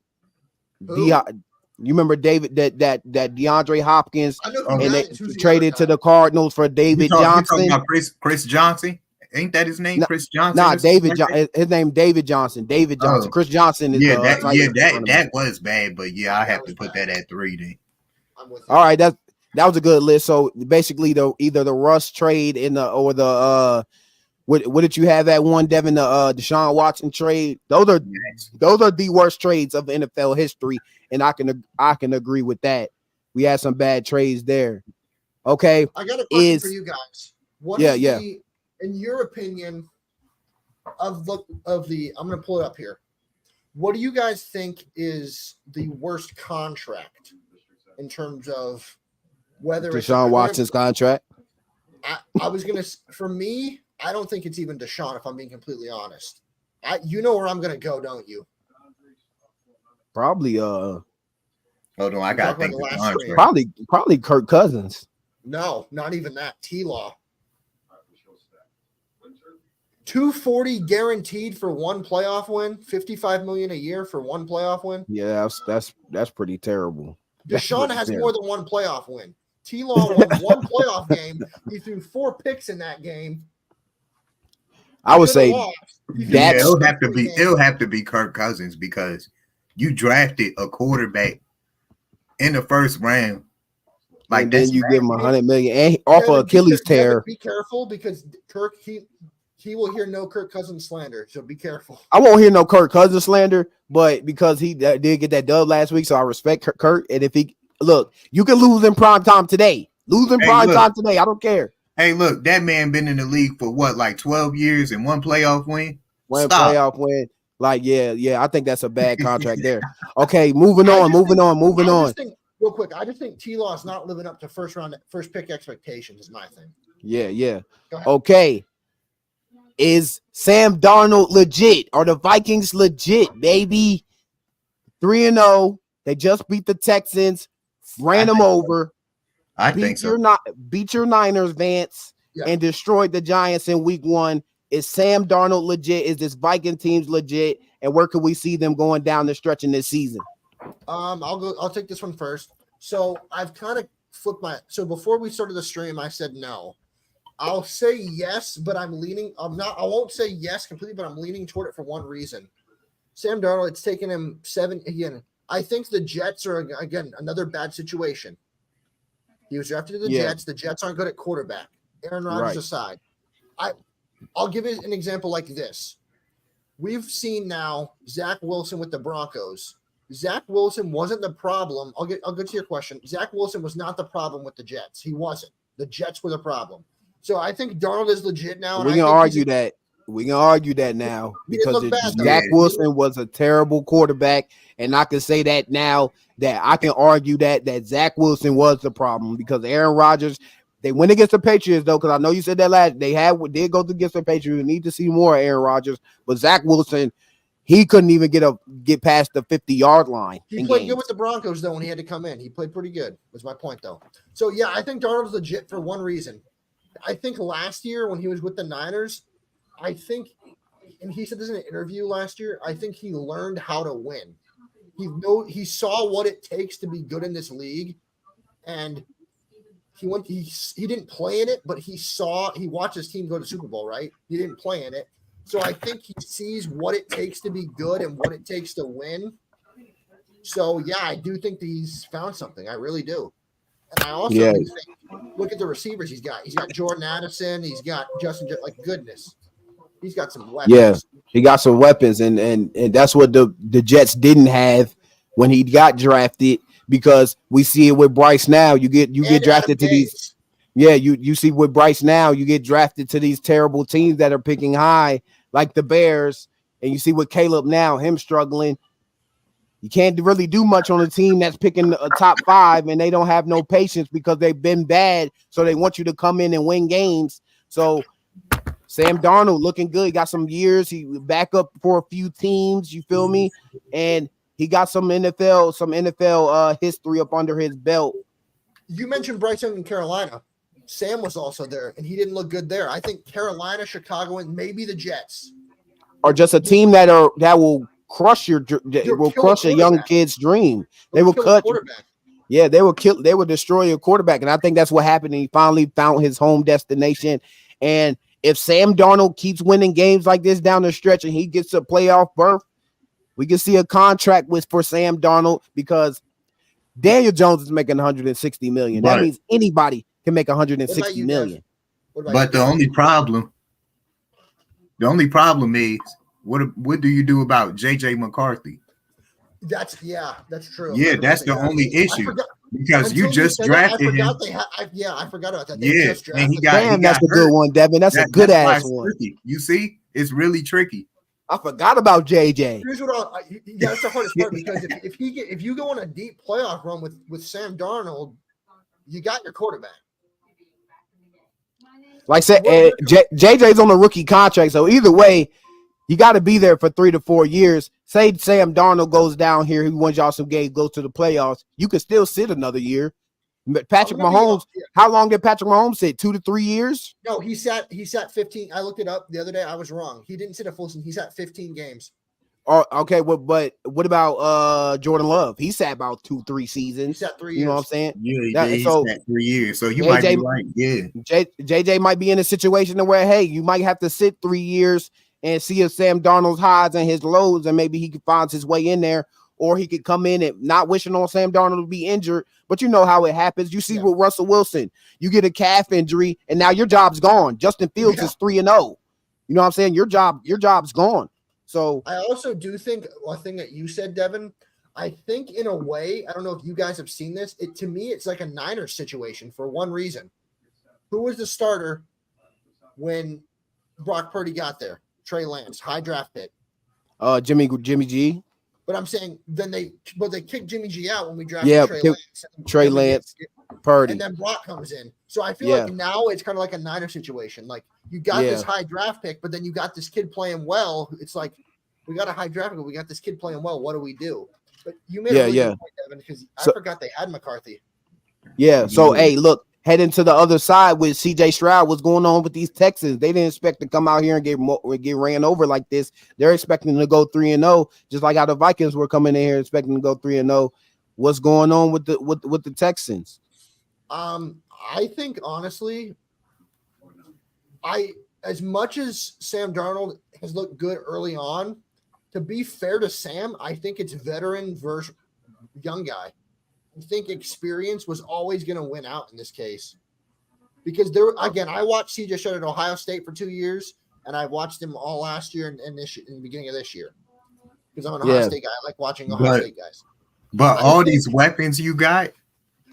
Speaker 1: D-Hop, you remember David that DeAndre Hopkins, and they traded to the Cardinals for David Johnson.
Speaker 2: You talking about Chris Johnson? Ain't that his name? Chris Johnson?
Speaker 1: Nah, David Johnson. His name David Johnson. David Johnson. Chris Johnson is
Speaker 2: that was bad, but I have to put that at 3 then.
Speaker 1: All right, That was a good list. So basically, either the Russ trade or the what did you have that one, Devin? The Deshaun Watson trade. Those are the worst trades of NFL history, and I can agree with that. We had some bad trades there. Okay,
Speaker 3: I got a question for you guys. What is in your opinion, of the I'm going to pull it up here. What do you guys think is the worst contract in terms of whether
Speaker 1: Deshaun Watson's contract?
Speaker 3: I was going to, for me, I don't think it's even Deshaun, if I'm being completely honest. You know where I'm going to go, don't you?
Speaker 1: Probably
Speaker 2: hold on, I got to think.
Speaker 1: Probably Kirk Cousins.
Speaker 3: No, not even that. T-Law. $240 guaranteed for one playoff win, $55 million a year for one playoff win.
Speaker 1: Yeah, that's pretty terrible.
Speaker 3: Deshaun has more than one playoff win. T-Law won one playoff game. He threw 4 picks in that game.
Speaker 1: I would say
Speaker 2: it'll have to be Kirk Cousins, because you drafted a quarterback in the first round. Like,
Speaker 1: and then you give him $100 million and off of Achilles tear.
Speaker 3: Be careful, because Kirk he will hear no Kirk Cousins slander, so be careful.
Speaker 1: I won't hear no Kirk Cousins slander, but because he did get that dub last week, so I respect Kirk. And if he you can lose in prime time today. I don't care.
Speaker 2: Hey, look, that man been in the league for what, like 12 years and one playoff win?
Speaker 1: Playoff win. Like, yeah, I think that's a bad contract there. Okay, moving on.
Speaker 3: Real quick, I just think T-Law is not living up to first pick expectations, is my thing.
Speaker 1: Yeah. Okay. Is Sam Darnold legit? Are the Vikings legit, baby? 3-0. They just beat the Texans, ran them over.
Speaker 2: I think so.
Speaker 1: Beat your Niners, Vance, and destroyed the Giants in week 1. Is Sam Darnold legit? Is this Viking team's legit? And where can we see them going down the stretch in this season?
Speaker 3: I'll take this one first. So I've kind of flipped so before we started the stream, I said no. I'll say yes, but I won't say yes completely, but I'm leaning toward it for one reason. Sam Darnold, it's taken him 7 again. I think the Jets are, again, another bad situation. He was drafted to the Jets. The Jets aren't good at quarterback. Aaron Rodgers aside. I'll give you an example like this. We've seen now Zach Wilson with the Broncos. Zach Wilson wasn't the problem. I'll get to your question. Zach Wilson was not the problem with the Jets. He wasn't. The Jets were the problem. So I think Darnold is legit now.
Speaker 1: We can argue that. We can argue that now because Zach Wilson was a terrible quarterback, and I can say that now that I can argue that Zach Wilson was the problem because Aaron Rodgers. They went against the Patriots though, because I know you said that did go against the Patriots. We need to see more Aaron Rodgers, but Zach Wilson, he couldn't even get past the 50-yard line.
Speaker 3: He played good with the Broncos though when he had to come in. He played pretty good. Was my point though. So yeah, I think Darnold's legit for one reason. I think last year when he was with the Niners, and he said this in an interview last year, I think he learned how to win. He saw what it takes to be good in this league, and he didn't play in it, but he watched his team go to Super Bowl, right? He didn't play in it. So I think he sees what it takes to be good and what it takes to win. So yeah, I do think that he's found something. I really do. And I also think, look at the receivers he's got. He's got Jordan Addison. He's got Justin. Like goodness, he's got some weapons.
Speaker 1: Yeah, he got some weapons, and that's what the Jets didn't have when he got drafted. Because we see it with Bryce now. You get drafted to these. Yeah, you see with Bryce now, you get drafted to these terrible teams that are picking high, like the Bears, and you see with Caleb now, him struggling. You can't really do much on a team that's picking a top 5 and they don't have no patience because they've been bad. So they want you to come in and win games. So Sam Darnold looking good. He got some years. He back up for a few teams. You feel me? And he got some NFL history up under his belt.
Speaker 3: You mentioned Bryce Young in Carolina. Sam was also there, and he didn't look good there. I think Carolina, Chicago, and maybe the Jets
Speaker 1: are just a team that will crush a young kid's dream. They will cut. Yeah, they will destroy your quarterback, and I think that's what happened. And he finally found his home destination. And if Sam Darnold keeps winning games like this down the stretch, and he gets a playoff berth, we can see a contract for Sam Darnold because Daniel Jones is making 160 million. That means anybody can make 160 million.
Speaker 2: But the only problem is what do you do about JJ McCarthy?
Speaker 3: That's true.
Speaker 2: Yeah, that's the only issue. Because you just drafted him.
Speaker 3: I forgot about that.
Speaker 2: Yeah, and he got
Speaker 1: that's a good one, Devin. That's a good ass one.
Speaker 2: Tricky. You see, it's really tricky.
Speaker 1: I forgot about JJ.
Speaker 3: Here's what that's the hardest part, because if you go on a deep playoff run with Sam Darnold, you got your quarterback.
Speaker 1: Like I said, JJ's on a rookie contract, so either way, you got to be there for 3 to 4 years. Say Sam Darnold goes down here, he wins y'all some games, goes to the playoffs. You can still sit another year. Patrick Mahomes, how long did Patrick Mahomes sit? 2 to 3 years?
Speaker 3: No, he sat 15. I looked it up the other day. I was wrong. He didn't sit a full season. He sat 15 games.
Speaker 1: Oh, okay. But what about Jordan Love? He sat about 2-3 seasons.
Speaker 3: He sat 3 years.
Speaker 1: You know what I'm saying?
Speaker 2: Yeah, he sat 3 years. So you might be right. Yeah.
Speaker 1: JJ might be in a situation where, hey, you might have to sit 3 years and see if Sam Darnold's highs and his lows, and maybe he can find his way in there, or he could come in and not wishing on Sam Darnold to be injured, but you know how it happens. You see with Russell Wilson, you get a calf injury, and now your job's gone. Justin Fields is 3-0. You know what I'm saying? Your job's gone. So
Speaker 3: I also do think one thing that you said, Devin, I think in a way, I don't know if you guys have seen this. To me, it's like a Niners situation for one reason. Who was the starter when Brock Purdy got there? Trey Lance, high draft pick.
Speaker 1: Jimmy G.
Speaker 3: But I'm saying they kicked Jimmy G out when we drafted
Speaker 1: Trey Lance, Purdy,
Speaker 3: and then Brock comes in. So I feel like now it's kind of like a Niner situation. Like you got this high draft pick, but then you got this kid playing well. It's like we got a high draft pick, but we got this kid playing well. What do we do? But you made a really good point, Devin, because I forgot they had McCarthy.
Speaker 1: Yeah. So hey, look. Heading to the other side with CJ Stroud, what's going on with these Texans? They didn't expect to come out here and get ran over like this. They're expecting to go 3-0, just like how the Vikings were coming in here expecting to go 3-0. What's going on with the Texans?
Speaker 3: I think honestly, as much as Sam Darnold has looked good early on, to be fair to Sam, I think it's veteran versus young guy. I think experience was always going to win out in this case, because I watched CJ Stroud at Ohio State for 2 years, and I watched him all last year and in the beginning of this year, because I'm an Ohio State guy. I like watching Ohio State guys.
Speaker 2: But all these weapons you got,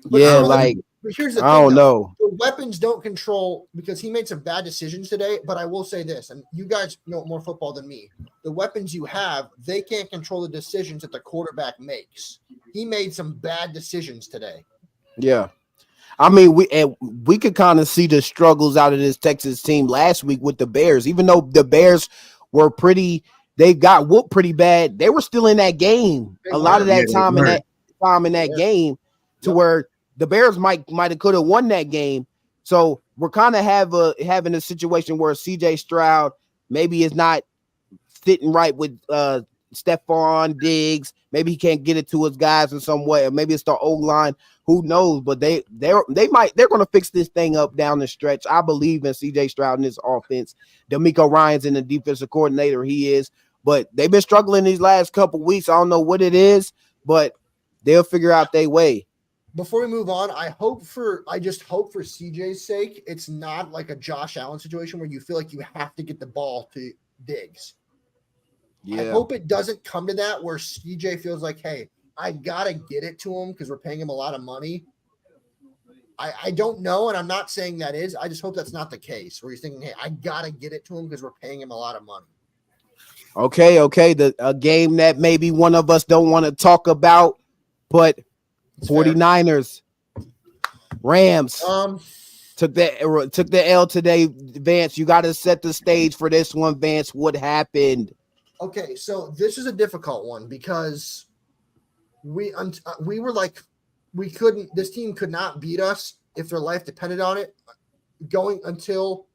Speaker 3: but here's the thing,
Speaker 1: I don't know.
Speaker 3: The weapons don't control, because he made some bad decisions today. But I will say this, and you guys know more football than me. The weapons you have, they can't control the decisions that the quarterback makes. He made some bad decisions today.
Speaker 1: Yeah. I mean, we could kind of see the struggles out of this Texas team last week with the Bears. Even though the Bears were they got whooped pretty bad, they were still in that game. A lot of that time in that game, to where the Bears might have could have won that game. So we're kind of having a situation where CJ Stroud maybe is not fitting right with Stephon Diggs. Maybe he can't get it to his guys in some way, or maybe it's the O-line. Who knows? But they're going to fix this thing up down the stretch. I believe in CJ Stroud in this offense. D'Amico Ryan's in the defensive coordinator. He is, but they've been struggling these last couple weeks. I don't know what it is, but they'll figure out their way.
Speaker 3: Before we move on, I just hope for CJ's sake, it's not like a Josh Allen situation where you feel like you have to get the ball to Diggs. Yeah. I hope it doesn't come to that where CJ feels like, hey, I got to get it to him because we're paying him a lot of money. I don't know, and I'm not saying that is. I just hope that's not the case where he's thinking, hey, I got to get it to him because we're paying him a lot of money.
Speaker 1: Okay. A game that maybe one of us don't want to talk about, but it's 49ers, fair. Rams took the L today. Vance, you got to set the stage for this one, Vance. What happened?
Speaker 3: Okay, so this is a difficult one because we were like, this team could not beat us if their life depended on it. Going until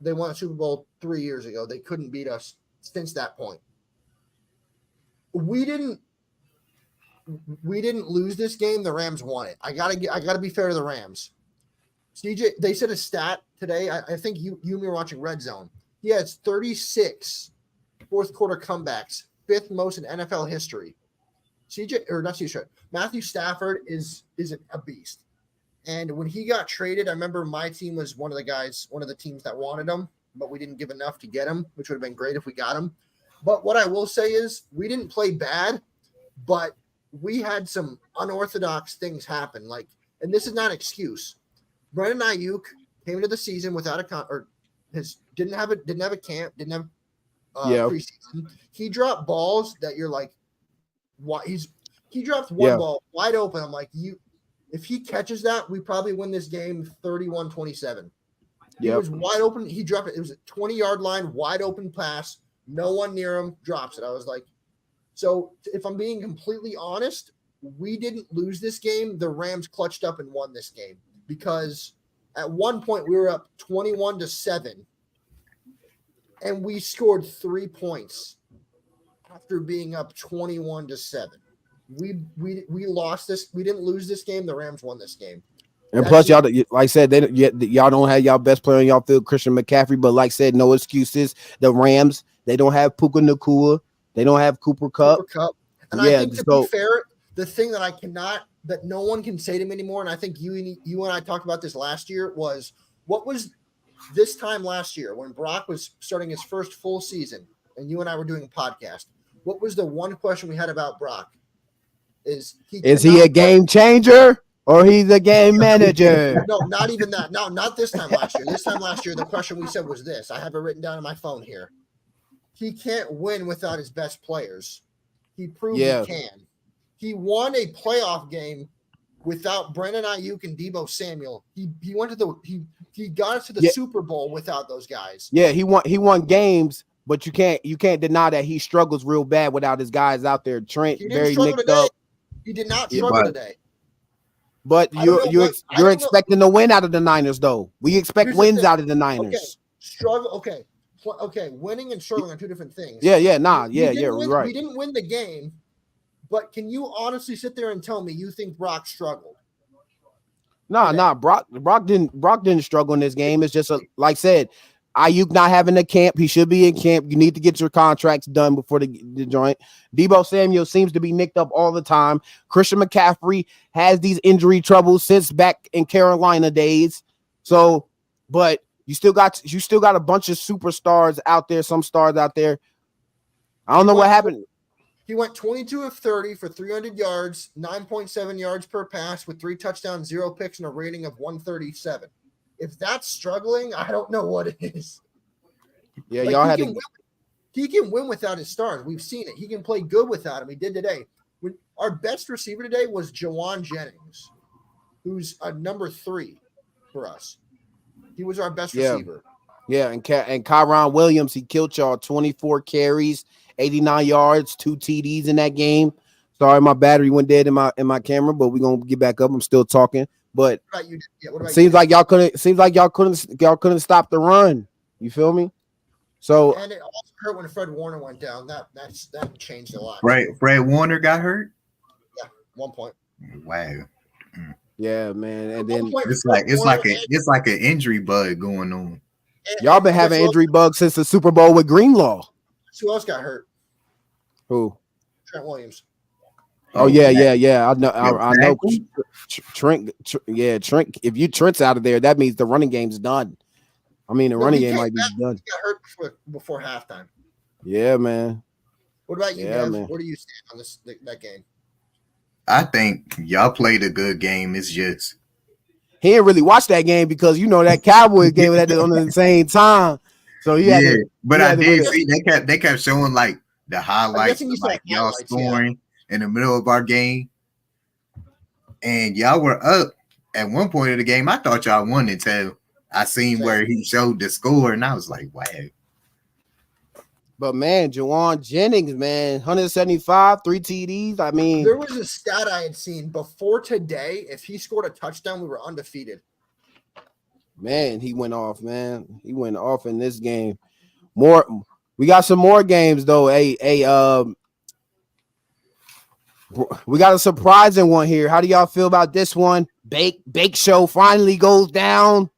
Speaker 3: they won a Super Bowl 3 years ago, they couldn't beat us since that point. We didn't lose this game. The Rams won it. I gotta be fair to the Rams. CJ, they said a stat today. I think you and me were watching Red Zone. He has 36 fourth quarter comebacks, fifth most in NFL history. Matthew Stafford is a beast. And when he got traded, I remember my team was one of the teams that wanted him, but we didn't give enough to get him, which would have been great if we got him. But what I will say is we didn't play bad, but we had some unorthodox things happen. And this is not an excuse. Brandon Ayuk came into the season without didn't have a camp, didn't have preseason. He dropped balls that you're like, what? He dropped one ball wide open. I'm like, if he catches that, we probably win this game 31-27. He was wide open. He dropped it. It was a 20-yard line, wide open pass. No one near him, drops it. I was like, so if I'm being completely honest, we didn't lose this game. The Rams clutched up and won this game because at one point we were up 21-7 and we scored 3 points after being up 21-7. We lost this. We didn't lose this game. The Rams won this game.
Speaker 1: And plus, y'all, like I said, y'all don't have y'all best player on y'all field, Christian McCaffrey. But like I said, no excuses. The Rams, they don't have Puka Nacua. They don't have Cooper Kupp.
Speaker 3: And I think to be fair, the thing that no one can say to me anymore, and I think you and I talked about this last year, was what was this time last year when Brock was starting his first full season and you and I were doing a podcast. What was the one question we had about Brock? Is he a game changer or he's a game manager? No, not even that. No, not this time last year. This time last year, the question we said was this. I have it written down on my phone here. He can't win without his best players. He proved he can. He won a playoff game without Brandon Ayuk and Deebo Samuel. He got us to the Super Bowl without those guys. Yeah, he won games, but you can't deny that he struggles real bad without his guys out there. Trent very nicked up. He did not struggle today. But you're expecting to win out of the Niners, though. We expect wins out of the Niners. Okay, winning and struggling are two different things. You're right. We didn't win the game, but can you honestly sit there and tell me you think Brock struggled? Nah. Brock didn't struggle in this game. It's just like I said, Ayuk not having a camp. He should be in camp. You need to get your contracts done before the joint. Deebo Samuel seems to be nicked up all the time. Christian McCaffrey has these injury troubles since back in Carolina days. So, but you still got a bunch of superstars out there, some stars out there. I don't know what happened. He went 22 of 30 for 300 yards, 9.7 yards per pass with 3 touchdowns, 0 picks, and a rating of 137. If that's struggling, I don't know what it is. Yeah, y'all had to. He can win without his stars. We've seen it. He can play good without him. He did today. Our best receiver today was Jawan Jennings, who's a number 3 for us. He was our best receiver. Yeah, and Kyron Williams, he killed y'all 24 carries, 89 yards, 2 TDs in that game. Sorry, my battery went dead in my camera, but we're gonna get back up. I'm still talking. But seems like y'all couldn't stop the run. You feel me? So and it also hurt when Fred Warner went down. That changed a lot.
Speaker 2: Fred Warner got hurt?
Speaker 3: Yeah, 1 point.
Speaker 2: Wow.
Speaker 1: Yeah, man. And then
Speaker 2: it's like an injury bug going on.
Speaker 1: Y'all been having injury bugs since the Super Bowl with Greenlaw.
Speaker 3: Who else got hurt?
Speaker 1: Who?
Speaker 3: Trent Williams.
Speaker 1: Oh yeah. I know. Trent. Trent. If Trent's out of there, that means the running game's done. I mean, the running game might be done.
Speaker 3: He got hurt before halftime.
Speaker 1: Yeah, man.
Speaker 3: What about you, Dev? Where do you stand on that game?
Speaker 2: I think y'all played a good game. It's just
Speaker 1: he didn't really watch that game because that Cowboys game was at on the same time. So he had to,
Speaker 2: but I did see they kept showing like the highlights of like y'all scoring in the middle of our game, and y'all were up at one point of the game. I thought y'all won until I seen where he showed the score, and I was like, wow.
Speaker 1: But man, Jawan Jennings, man, 175, 3 TDs. I mean,
Speaker 3: there was a stat I had seen before today. If he scored a touchdown, we were undefeated.
Speaker 1: Man, he went off, man. He went off in this game. We got some more games though. We got a surprising one here. How do y'all feel about this one? Bake Show finally goes down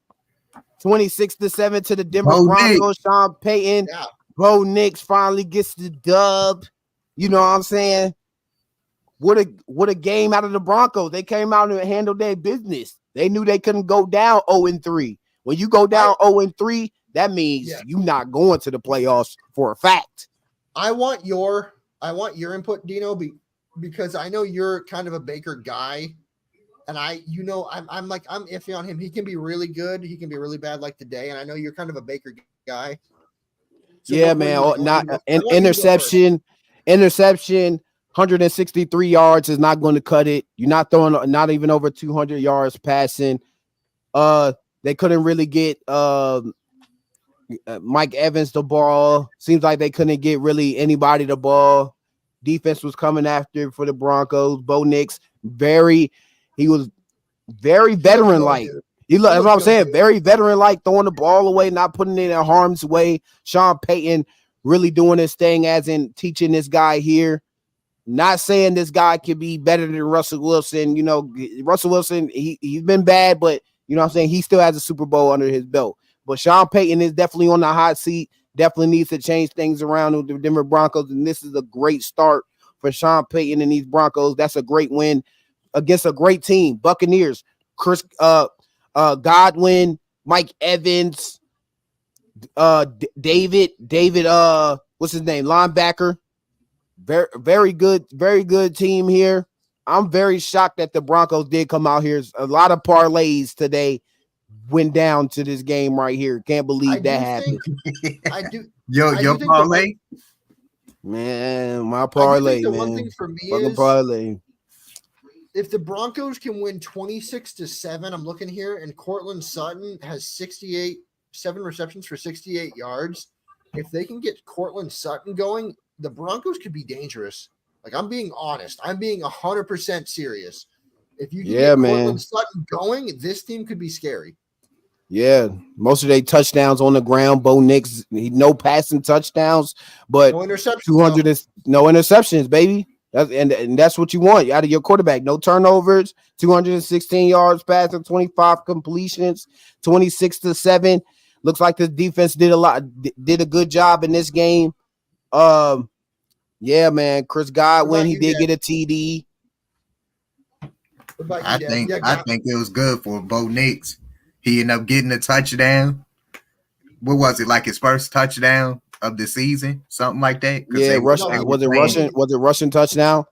Speaker 1: 26-7 to the Denver Broncos. Sean Payton. Yeah. Bo Nix finally gets the dub. You know what I'm saying? what a game out of the Broncos. They came out and handled their business. They knew they couldn't go down 0-3. When you go down 0-3, that means you're not going to the playoffs for a fact.
Speaker 3: I want your input, Dino, because I know you're kind of a Baker guy, and I'm iffy on him. He can be really good, he can be really bad, like today. And I know you're kind of a Baker guy. So
Speaker 1: interception, 163 yards is not going to cut it. You're not throwing not even over 200 yards passing. They couldn't really get Mike Evans the ball. Seems like they couldn't get really anybody the ball. Defense was coming after for the Broncos. Bo Nix, he was very veteran-like. That's what I'm saying. Very veteran-like, throwing the ball away, not putting it in harm's way. Sean Payton really doing his thing, as in teaching this guy here. Not saying this guy could be better than Russell Wilson. You know, Russell Wilson, he's been bad, but you know what I'm saying? He still has a Super Bowl under his belt. But Sean Payton is definitely on the hot seat. Definitely needs to change things around with the Denver Broncos. And this is a great start for Sean Payton and these Broncos. That's a great win against a great team. Buccaneers, Chris Godwin, Mike Evans, David, what's his name? Linebacker. Very good team here. I'm very shocked that the Broncos did come out here. A lot of parlays today went down to this game right here. Can't believe that happened.
Speaker 2: Your parlay?
Speaker 1: Man, my parlay, man.
Speaker 3: One thing for me is
Speaker 1: parlay.
Speaker 3: If the Broncos can win 26-7, I'm looking here, and Cortland Sutton has 7 receptions for 68 yards. If they can get Cortland Sutton going, the Broncos could be dangerous. Like, I'm being honest. I'm being 100% serious. If you can get Cortland Sutton going, this team could be scary.
Speaker 1: Yeah, most of their touchdowns on the ground. Bo Nix, no passing touchdowns, but
Speaker 3: no interceptions.
Speaker 1: 200 no interceptions, baby. And that's what you want out of your quarterback. No turnovers, 216 yards passing, 25 completions, 26-7. Looks like the defense did a good job in this game. Yeah, man. Chris Godwin, he did get a TD.
Speaker 2: I think it was good for Bo Nix. He ended up getting a touchdown. What was it, like his first touchdown of the season? Something like that?
Speaker 1: Yeah, was it Russian touchdown?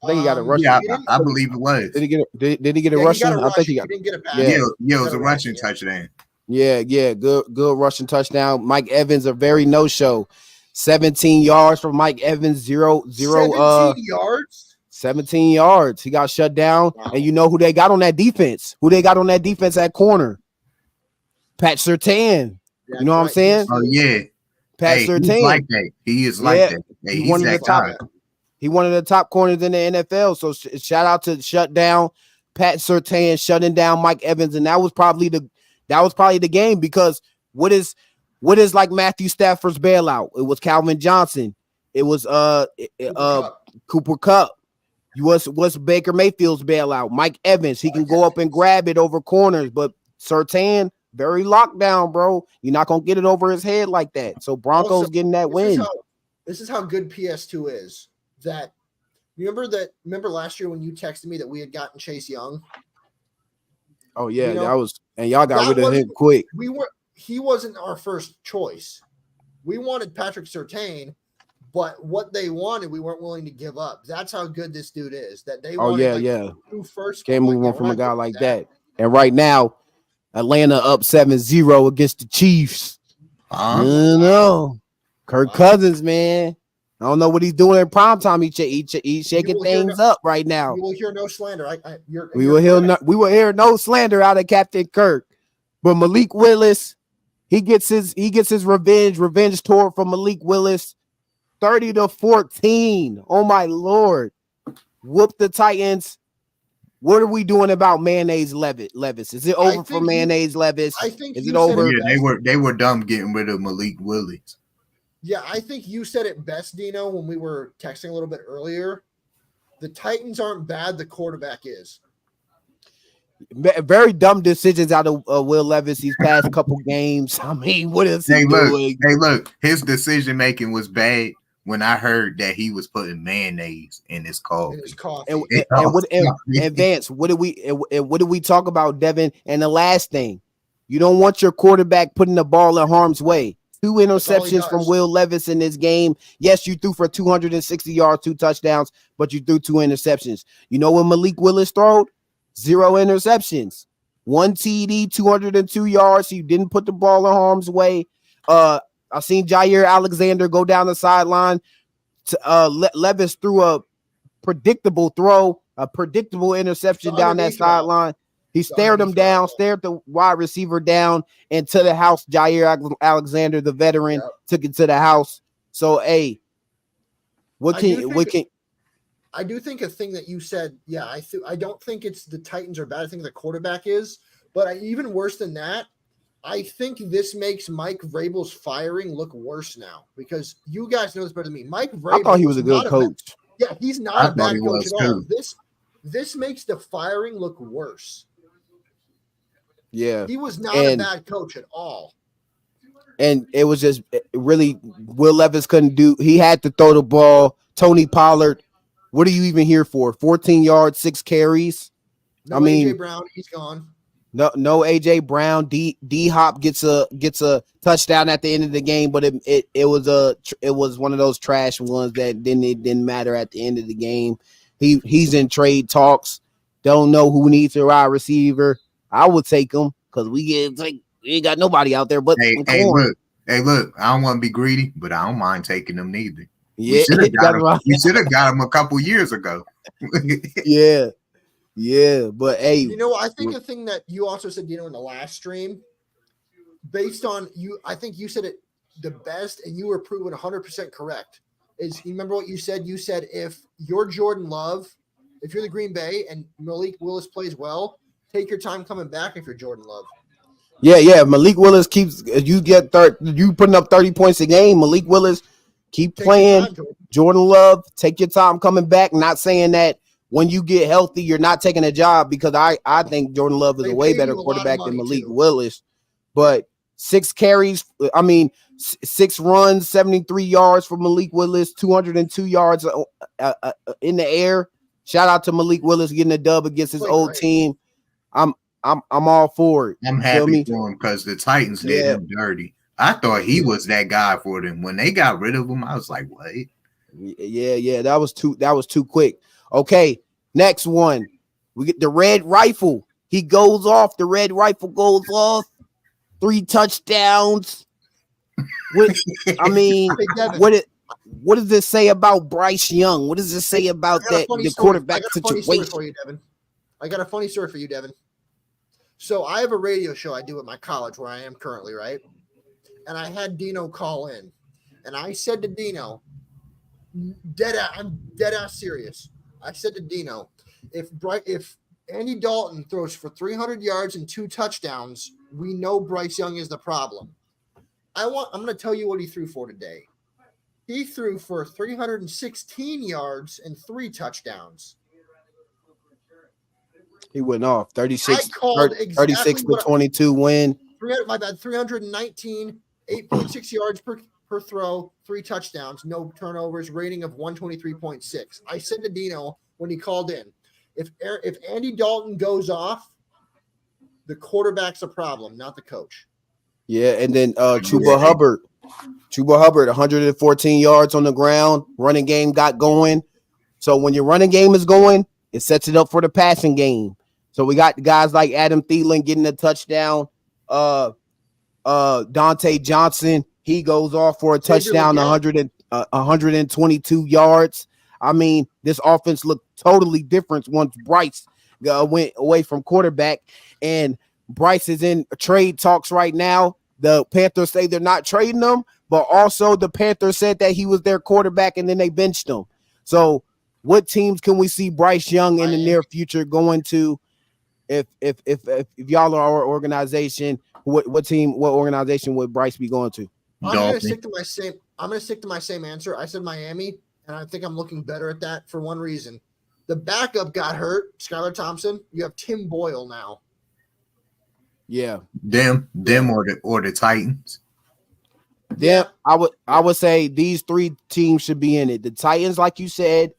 Speaker 1: I think he got a Russian.
Speaker 2: Yeah, I believe it was.
Speaker 1: Did he get a Russian? I think he
Speaker 3: didn't get a pass.
Speaker 2: Yeah, it was a Russian touchdown.
Speaker 1: Yeah, good Russian touchdown. Mike Evans, a very no-show. 17 yards from Mike Evans, 17
Speaker 3: yards?
Speaker 1: 17 yards. He got shut down. Wow. And you know who they got on that defense? At corner? Pat Surtain.
Speaker 3: That's
Speaker 1: you know what I'm saying?
Speaker 2: Oh, yeah.
Speaker 1: Pat Surtain.
Speaker 2: He's like that. He is like that. Hey,
Speaker 1: he's one of the top. He one of the top corners in the NFL. So shout out to shut down Pat Surtain, shutting down Mike Evans. And that was probably the game, because what is like Matthew Stafford's bailout? It was Calvin Johnson. It was Cooper Kupp. What's Baker Mayfield's bailout? Mike Evans. He can go up and grab it over corners, but Surtain, very locked down, bro. You're not gonna get it over his head like that. So Broncos getting that win.
Speaker 3: This is how good PS2 is. That remember last year when you texted me that we had gotten Chase Young?
Speaker 1: Oh yeah, that was, and y'all got rid of him quick.
Speaker 3: He wasn't our first choice. We wanted Patrick Surtain, but what they wanted, we weren't willing to give up. That's how good this dude is. That they wanted first.
Speaker 1: Can't move on from a guy like that. And right now, Atlanta up 7-0 against the Chiefs. I don't know. Kirk Cousins, man. I don't know what he's doing in primetime. He's shaking things up right now.
Speaker 3: You will hear no slander.
Speaker 1: We will hear no slander out of Captain Kirk. But Malik Willis, he gets his revenge tour from Malik Willis, 30-14. Oh my Lord. Whoop the Titans. What are we doing about Mayonnaise Levis? Is it over for Mayonnaise Levis? Is it over?
Speaker 2: Yeah, they were dumb getting rid of Malik Willis.
Speaker 3: Yeah, I think you said it best, Dino, when we were texting a little bit earlier. The Titans aren't bad. The quarterback is.
Speaker 1: Very dumb decisions out of Will Levis these past couple games. I mean, what is he doing?
Speaker 2: Hey, look, his decision making was bad, when I heard that he was putting mayonnaise in his coffee.
Speaker 1: And Vance, what did we talk about, Devin? And the last thing, you don't want your quarterback putting the ball in harm's way. 2 interceptions from Will Levis in this game. Yes, you threw for 260 yards, 2 touchdowns, but you threw 2 interceptions. You know when Malik Willis threw? 0 interceptions. 1 TD, 202 yards. He didn't put the ball in harm's way. I seen Jair Alexander go down the sideline. Levis threw a predictable throw, a predictable interception down that sideline. He stared him down, stared the wide receiver down, and to the house. Jair Alexander, the veteran, took it to the house. So, hey, I
Speaker 3: do think a thing that you said, I don't think it's the Titans are bad. I think the quarterback is, but even worse than that, I think this makes Mike Vrabel's firing look worse now because you guys know this better than me. Mike Vrabel,
Speaker 1: I thought he was a good coach.
Speaker 3: He's not a bad coach at all. This makes the firing look worse.
Speaker 1: Yeah,
Speaker 3: he was not a bad coach at all.
Speaker 1: And it was just really Will Levis couldn't do. He had to throw the ball. Tony Pollard, what are you even here for? 14 yards, 6 carries.
Speaker 3: No, AJ Brown, he's gone.
Speaker 1: No AJ Brown. D Hop gets a touchdown at the end of the game, but it was one of those trash ones that didn't matter at the end of the game. He's in trade talks. Don't know who needs a wide receiver. I would take him because we ain't got nobody out there. But
Speaker 2: hey, look, I don't want to be greedy, but I don't mind taking them neither.
Speaker 1: Yeah,
Speaker 2: we should have got him a couple years ago.
Speaker 1: Yeah, but hey,
Speaker 3: I think a thing that you also said, in the last stream, based on you, I think you said it the best, and you were proven 100% correct. You remember what you said? You said if you're Jordan Love, if you're the Green Bay and Malik Willis plays well, take your time coming back if you're Jordan Love.
Speaker 1: Yeah. Malik Willis you putting up 30 points a game. Malik Willis keep playing. Jordan Love, take your time coming back. Not saying that when you get healthy, you're not taking a job because I think Jordan Love is a way better quarterback than Malik Willis. But 6 carries, 6 runs, 73 yards for Malik Willis, 202 yards in the air. Shout out to Malik Willis getting a dub against his old team. I'm all for it.
Speaker 2: I'm happy for him because the Titans did him dirty. I thought he was that guy for them. When they got rid of him, I was like, what?
Speaker 1: Yeah. That was too quick. Okay, next one. We get the red rifle. He goes off. The red rifle goes off. 3 touchdowns. What does this say about Bryce Young? What does this say about the quarterback situation?
Speaker 3: I got a funny story for you, Devin. So I have a radio show I do at my college where I am currently, right? And I had Dino call in. And I said to Dino, I'm dead ass serious. I said to Dino, if Andy Dalton throws for 300 yards and 2 touchdowns, we know Bryce Young is the problem. I'm going to tell you what he threw for today. He threw for 316 yards and 3 touchdowns.
Speaker 1: He went off 36 to 22 win.
Speaker 3: 319, 8.6 yards per throw, 3 touchdowns, no turnovers, rating of 123.6. I said to Dino when he called in, if Andy Dalton goes off, the quarterback's a problem, not the coach.
Speaker 1: Yeah, and then Chuba Hubbard, 114 yards on the ground. Running game got going. So when your running game is going, it sets it up for the passing game. So we got guys like Adam Thielen getting a touchdown. Dante Johnson, he goes off for a touchdown, 122 yards. This offense looked totally different once Bryce went away from quarterback, and Bryce is in trade talks right now. The Panthers say they're not trading him, but also the Panthers said that he was their quarterback and then they benched him. So what teams can we see Bryce Young in the near future going to? If y'all are our organization, what organization would Bryce be going to?
Speaker 3: I'm gonna stick to my same answer. I said Miami, and I think I'm looking better at that for one reason. The backup got hurt, Skylar Thompson. You have Tim Boyle now.
Speaker 1: Yeah.
Speaker 2: Them or the Titans.
Speaker 1: Then I would say these three teams should be in it. The Titans, like you said,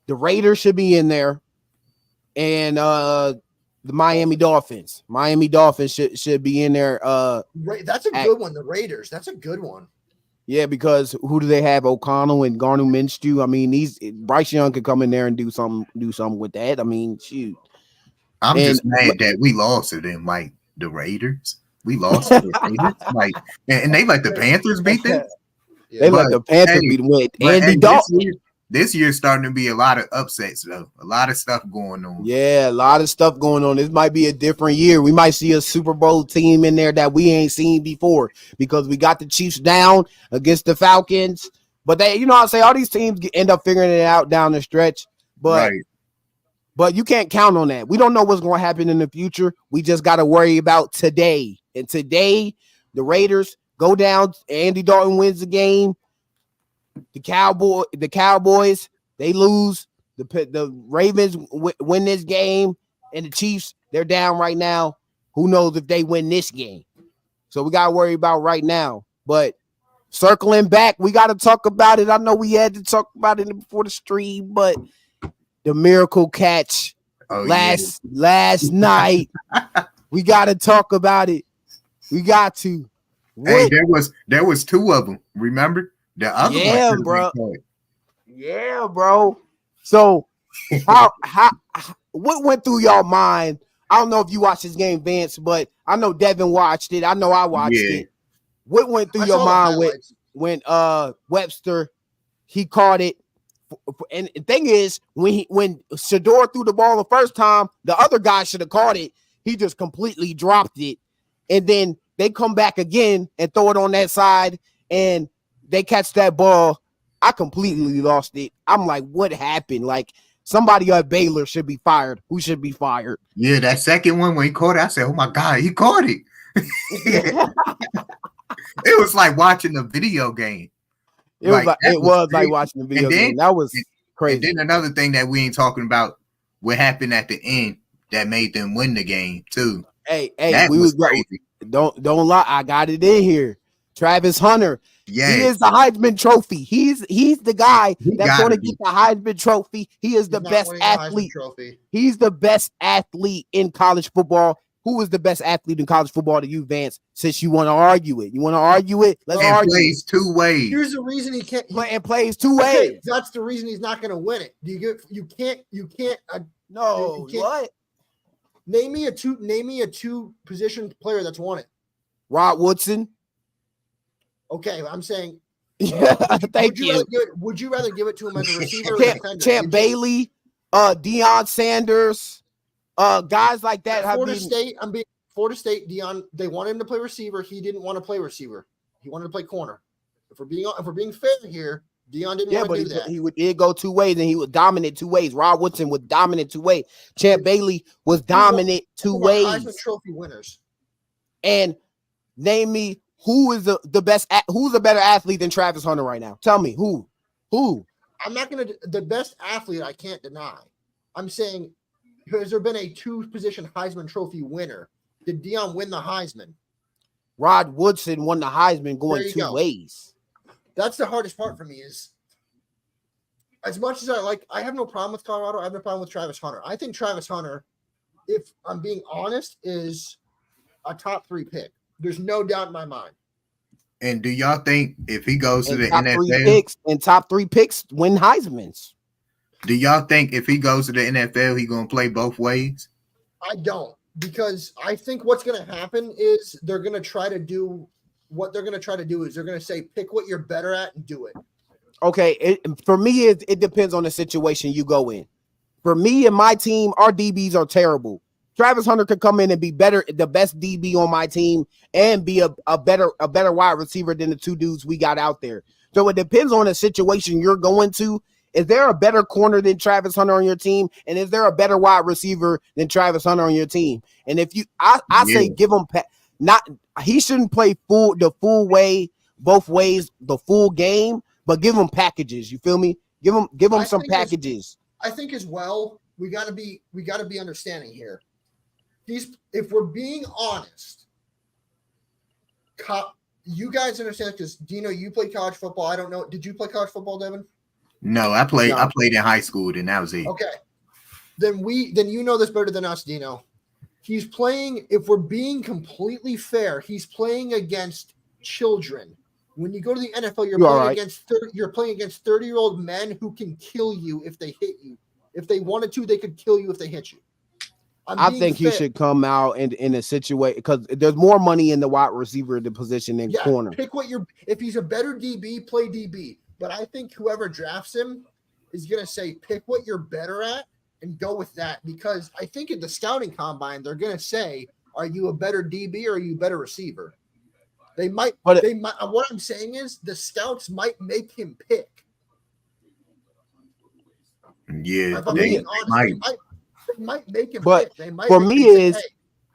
Speaker 1: the Raiders should be in there, and the Miami Dolphins. Miami Dolphins should be in there.
Speaker 3: That's a good one. The Raiders. That's a good one.
Speaker 1: Yeah, because who do they have? O'Connell and Garner Minshew. I mean, Bryce Young could come in there and do something with that. I mean, shoot.
Speaker 2: I'm just mad that we lost to them, like the Raiders. We lost to the Raiders, like, and they let the Panthers beat them.
Speaker 1: They let the Panthers beat them with Andy Dalton.
Speaker 2: This year's starting to be a lot of upsets, though. A lot of stuff going on.
Speaker 1: Yeah, a lot of stuff going on. This might be a different year. We might see a Super Bowl team in there that we ain't seen before because we got the Chiefs down against the Falcons. But they, you know what I'm saying? All these teams end up figuring it out down the stretch. But you can't count on that. We don't know what's going to happen in the future. We just got to worry about today. And today, the Raiders go down. Andy Dalton wins the game. The Cowboys, they lose. The Ravens win this game, and the Chiefs, they're down right now. Who knows if they win this game? So we got to worry about right now. But circling back, we got to talk about it. I know we had to talk about it before the stream, but the miracle catch last night, we got to talk about it. We got to.
Speaker 2: Hey, there was two of them. Remember? The other one,
Speaker 1: bro. Yeah, bro. So, how what went through y'all mind? I don't know if you watched this game, Vance, but I know Devin watched it. I know I watched it. What went through your mind when Webster he caught it? And the thing is, when Shador threw the ball the first time, the other guy should have caught it. He just completely dropped it, and then they come back again and throw it on that side, and they catch that ball. I completely lost it. I'm like, what happened? Like, somebody at Baylor should be fired. Who should be fired?
Speaker 2: Yeah, that second one when he caught it, I said, oh my God, he caught it. It was like watching a video game.
Speaker 1: It was like watching a video game. That was crazy.
Speaker 2: And then another thing that we ain't talking about, what happened at the end that made them win the game too.
Speaker 1: Hey, we was crazy. Don't lie. I got it in here. Travis Hunter. Yeah, he is the Heisman Trophy. He's the guy that's going to get the Heisman Trophy. He is the best athlete. He's the best athlete in college football. Who is the best athlete in college football to you, Vance? Since you want to argue it, Let's argue.
Speaker 2: Plays two ways.
Speaker 3: Here's the reason he can't.
Speaker 1: And plays two ways.
Speaker 3: That's the reason he's not going to win it. You can't.
Speaker 1: No. What?
Speaker 3: Name me a two position player that's won it.
Speaker 1: Rod Woodson.
Speaker 3: Okay, I'm saying.
Speaker 1: Thank you.
Speaker 3: Would you rather give it to him as a receiver or defender?
Speaker 1: Champ Bailey, Deion Sanders, guys like that.
Speaker 3: Florida State, Deion. They wanted him to play receiver. He didn't want to play receiver. He wanted to play corner. If we're being fair here, Deion didn't want to do that.
Speaker 1: He did go two ways, and he was dominant two ways. Rod Woodson was dominant two ways. Champ Bailey was dominant two ways.
Speaker 3: Heisman Trophy winners.
Speaker 1: And name me. Who is the best? Who's a better athlete than Travis Hunter right now? Tell me who.
Speaker 3: I'm not gonna. The best athlete I can't deny. I'm saying, has there been a two-position Heisman Trophy winner? Did Deion win the Heisman?
Speaker 1: Rod Woodson won the Heisman going two ways.
Speaker 3: That's the hardest part for me. Is as much as I have no problem with Colorado. I have no problem with Travis Hunter. I think Travis Hunter, if I'm being honest, is a top 3 pick. There's no doubt in my mind.
Speaker 2: And do y'all think if he goes to the NFL,
Speaker 1: top 3 picks win Heismans?
Speaker 2: Do y'all think if he goes to the NFL, he's gonna play both ways?
Speaker 3: I don't, because I think what's gonna happen is they're gonna try to do what they're gonna try to do is they're gonna say pick what you're better at and do it.
Speaker 1: Okay, for me, it depends on the situation you go in. For me and my team, our DBs are terrible. Travis Hunter could come in and be the best DB on my team, and be a better wide receiver than the two dudes we got out there. So it depends on the situation you're going to. Is there a better corner than Travis Hunter on your team? And is there a better wide receiver than Travis Hunter on your team? And if you, I say give him he shouldn't play the full way, both ways, the full game, but give him packages. You feel me? Give him some packages.
Speaker 3: I think as well, we got to be understanding here. If we're being honest, you guys understand because Dino, you played college football. I don't know. Did you play college football, Devin?
Speaker 2: No, I played in high school, and that was it.
Speaker 3: Okay. Then you know this better than us, Dino. He's playing, if we're being completely fair, he's playing against children. When you go to the NFL, you're playing against 30-year-old men who can kill you if they hit you. If they wanted to, they could kill you if they hit you.
Speaker 1: I think he should come out in a situation because there's more money in the wide receiver the position than corner.
Speaker 3: Pick if he's a better DB, play DB. But I think whoever drafts him is gonna say pick what you're better at and go with that, because I think at the scouting combine they're gonna say, are you a better DB or are you a better receiver? They might. What I'm saying is the scouts might make him pick.
Speaker 2: Yeah,
Speaker 3: they might make him
Speaker 1: but
Speaker 3: pick.
Speaker 1: For me,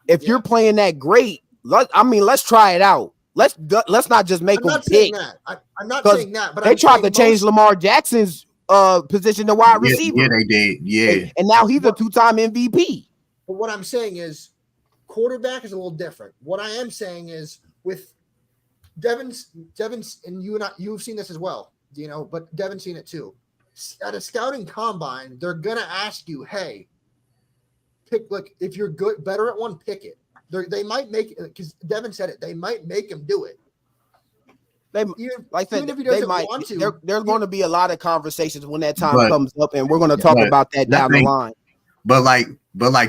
Speaker 1: if you're playing that great, let's try it out. Let's not just make them pick.
Speaker 3: I'm not saying that, but
Speaker 1: they tried to change Lamar Jackson's position to wide receiver.
Speaker 2: Yeah, they did. Yeah,
Speaker 1: and now he's a 2-time MVP.
Speaker 3: But what I'm saying is, quarterback is a little different. What I am saying is with Devin's, and you've seen this as well, but Devin's seen it too. At a scouting combine, they're gonna ask you, "Hey, pick. Look, if you're better at one, pick it." They might make it because Devin said it. They might make him do it.
Speaker 1: Even if he doesn't want to. There's going to be a lot of conversations when that time comes up, and we're going to talk about that down the line.
Speaker 2: But like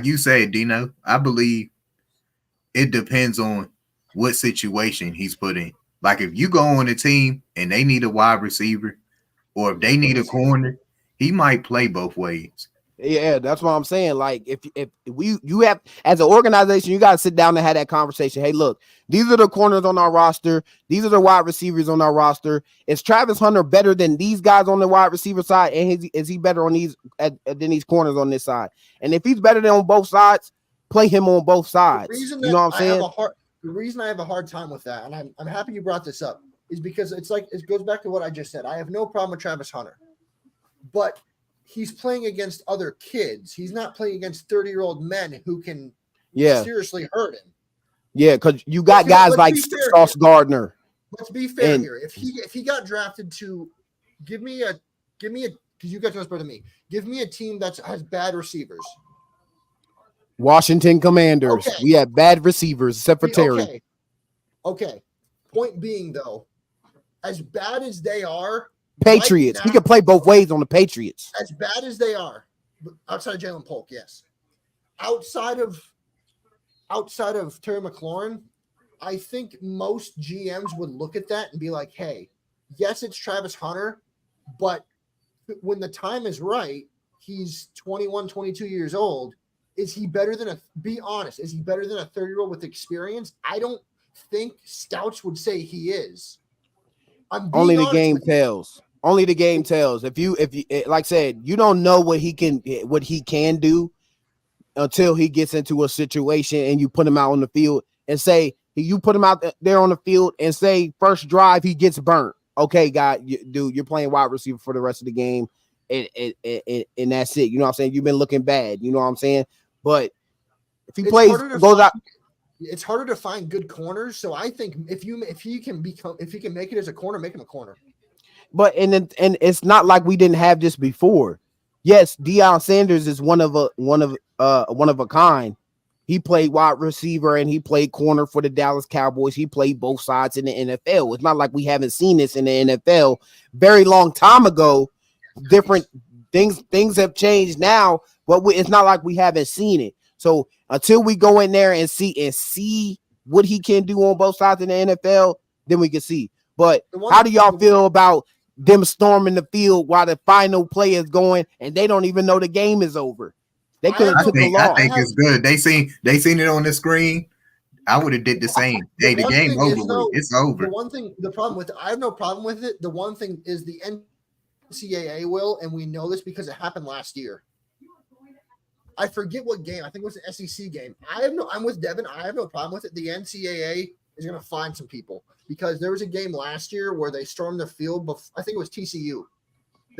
Speaker 2: you said, Dino, I believe it depends on what situation he's put in. Like if you go on a team and they need a wide receiver, or if they need a corner, he might play both ways.
Speaker 1: Yeah, that's what I'm saying. Like if you have, as an organization, you got to sit down and have that conversation. Hey, look, these are the corners on our roster. These are the wide receivers on our roster. Is Travis Hunter better than these guys on the wide receiver side? And is he better on than these corners on this side? And if he's better than on both sides, play him on both sides. You know what I'm saying?
Speaker 3: The reason I have a hard time with that, and I'm happy you brought this up, is because it goes back to what I just said. I have no problem with Travis Hunter, but he's playing against other kids. He's not playing against 30-year-old men who can seriously hurt him. Yeah, because you got guys like Sauce Gardner. Let's be fair here. If he got drafted to give me a because you guys know this better than me. Give me a team that has bad receivers.
Speaker 1: Washington Commanders. Okay. We have bad receivers except for Terry.
Speaker 3: Okay. Point being though, as bad as they are.
Speaker 1: Patriots. Right now, he can play both ways on the Patriots.
Speaker 3: As bad as they are, outside of Jalen Polk, yes. Outside of Terry McLaurin, I think most GMs would look at that and be like, hey, yes, it's Travis Hunter, but when the time is right, he's 21, 22 years old. Is he better than be honest, is he better than a 30-year-old with experience? I don't think scouts would say he is.
Speaker 1: Only the game tells. Only the game tells. If you like I said, you don't know what he can do until he gets into a situation and you put him out on the field and say you put him out there on the field and say first drive he gets burnt. Okay, guy, you're playing wide receiver for the rest of the game, and that's it. You know what I'm saying? You've been looking bad. You know what I'm saying? But if he goes out.
Speaker 3: It's harder to find good corners, so I think if he can make it as a corner, make him a corner.
Speaker 1: But and it's not like we didn't have this before. Yes, Deion Sanders is one of a kind. He played wide receiver and he played corner for the Dallas Cowboys. He played both sides in the NFL. It's not like we haven't seen this in the NFL very long time ago. Different things have changed now, but it's not like we haven't seen it. So until we go in there and see what he can do on both sides in the NFL, then we can see. But how do y'all feel about them storming the field while the final play is going and they don't even know the game is over? They could have took the law.
Speaker 2: I think it's good. They seen it on the screen. I would have did the same. Hey, the game over. It's over.
Speaker 3: The problem with it, I have no problem with it. The one thing is the NCAA will, and we know this because it happened last year. I forget what game. I think it was an SEC game. I'm with Devin. I have no problem with it. The NCAA is going to find some people because there was a game last year where they stormed the field. I think it was TCU.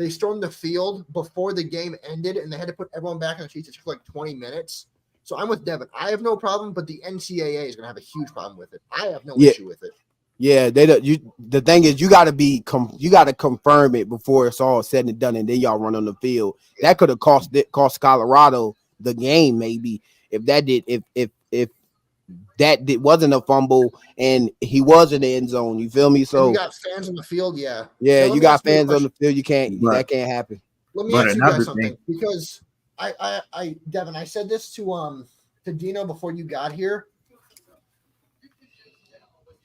Speaker 3: They stormed the field before the game ended, and they had to put everyone back on the seats. It took like 20 minutes. So I'm with Devin. I have no problem, but the NCAA is going to have a huge problem with it. I have no issue with it.
Speaker 1: Yeah, the thing is, you got to confirm it before it's all said and done, and then y'all run on the field. That could have cost Colorado the game, maybe if wasn't a fumble and he was in the end zone. You feel me?
Speaker 3: And you
Speaker 1: So
Speaker 3: got fans on the field, yeah.
Speaker 1: yeah,
Speaker 3: So
Speaker 1: you got fans on the field. That can't happen.
Speaker 3: Let me ask you guys something because I Devin, I said this to Dino before you got here.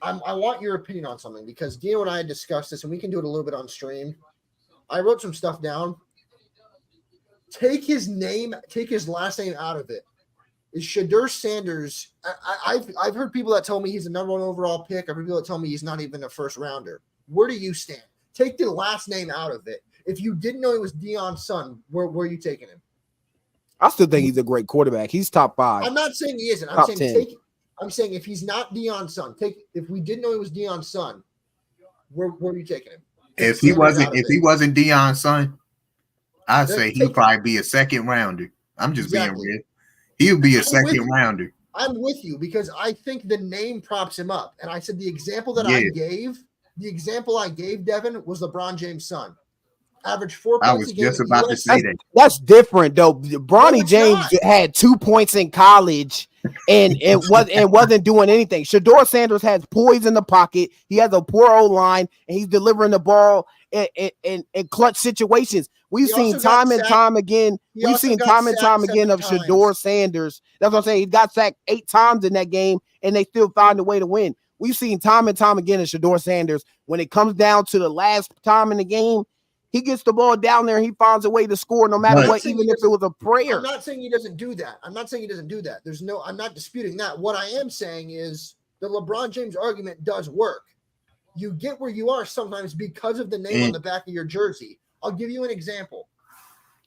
Speaker 3: I want your opinion on something because Dino and I had discussed this, and we can do it a little bit on stream. I wrote some stuff down. Take his last name out of it. Is Shedeur Sanders? I've heard people that tell me he's a number 1 overall pick. I've heard people that tell me he's not even a first rounder. Where do you stand? Take the last name out of it. If you didn't know he was Deion's son, where are you taking him?
Speaker 1: I still think he's a great quarterback. He's top 5.
Speaker 3: I'm not saying he isn't. I'm saying if he's not Deion's son, if we didn't know he was Deion's son, where are you taking him?
Speaker 2: If he wasn't Deion's son, I'd say he'd probably be a second rounder. I'm just being real. He would be a second rounder.
Speaker 3: I'm with you because I think the name props him up. And I said the example that I gave, Devin, was LeBron James' son. Average 4 points.
Speaker 2: I was just about to say that.
Speaker 1: That's different though. Bronny James had 2 points in college and wasn't doing anything. Shedeur Sanders has poise in the pocket. He has a poor O-line and he's delivering the ball in clutch situations. We've seen time and time again of Shedeur Sanders. That's what I'm saying. He got sacked 8 times in that game and they still find a way to win. We've seen time and time again of Shedeur Sanders. When it comes down to the last time in the game, he gets the ball down there and he finds a way to score no matter what, even if it was a prayer.
Speaker 3: I'm not saying he doesn't do that. I'm not disputing that. What I am saying is the LeBron James argument does work. You get where you are sometimes because of the name on the back of your jersey. I'll give you an example.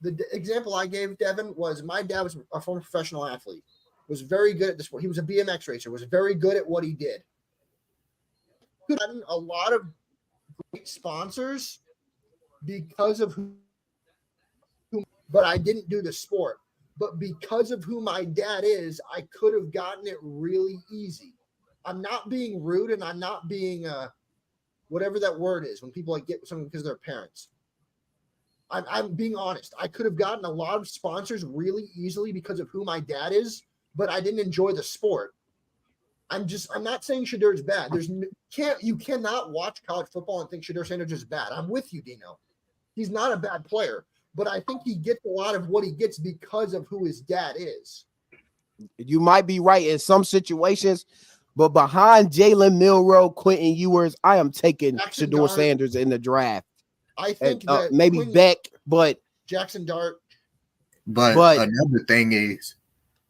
Speaker 3: The example I gave, Devin, was my dad was a former professional athlete, was very good at the sport. He was a BMX racer, was very good at what he did. Gotten a lot of great sponsors because of who, but I didn't do the sport. But because of who my dad is, I could have gotten it really easy. I'm not being rude and I'm not being whatever that word is when people like get something because of their parents. I'm being honest. I could have gotten a lot of sponsors really easily because of who my dad is, but I didn't enjoy the sport. I'm not saying Shedeur is bad. You cannot watch college football and think Shedeur Sanders is bad. I'm with you, Dino. He's not a bad player, but I think he gets a lot of what he gets because of who his dad is.
Speaker 1: You might be right in some situations, but behind Jalen Milroe, Quentin Ewers, I am taking Shedeur Sanders in the draft.
Speaker 3: I think that
Speaker 1: maybe Beck, but
Speaker 3: Jackson Dart.
Speaker 2: But another thing is,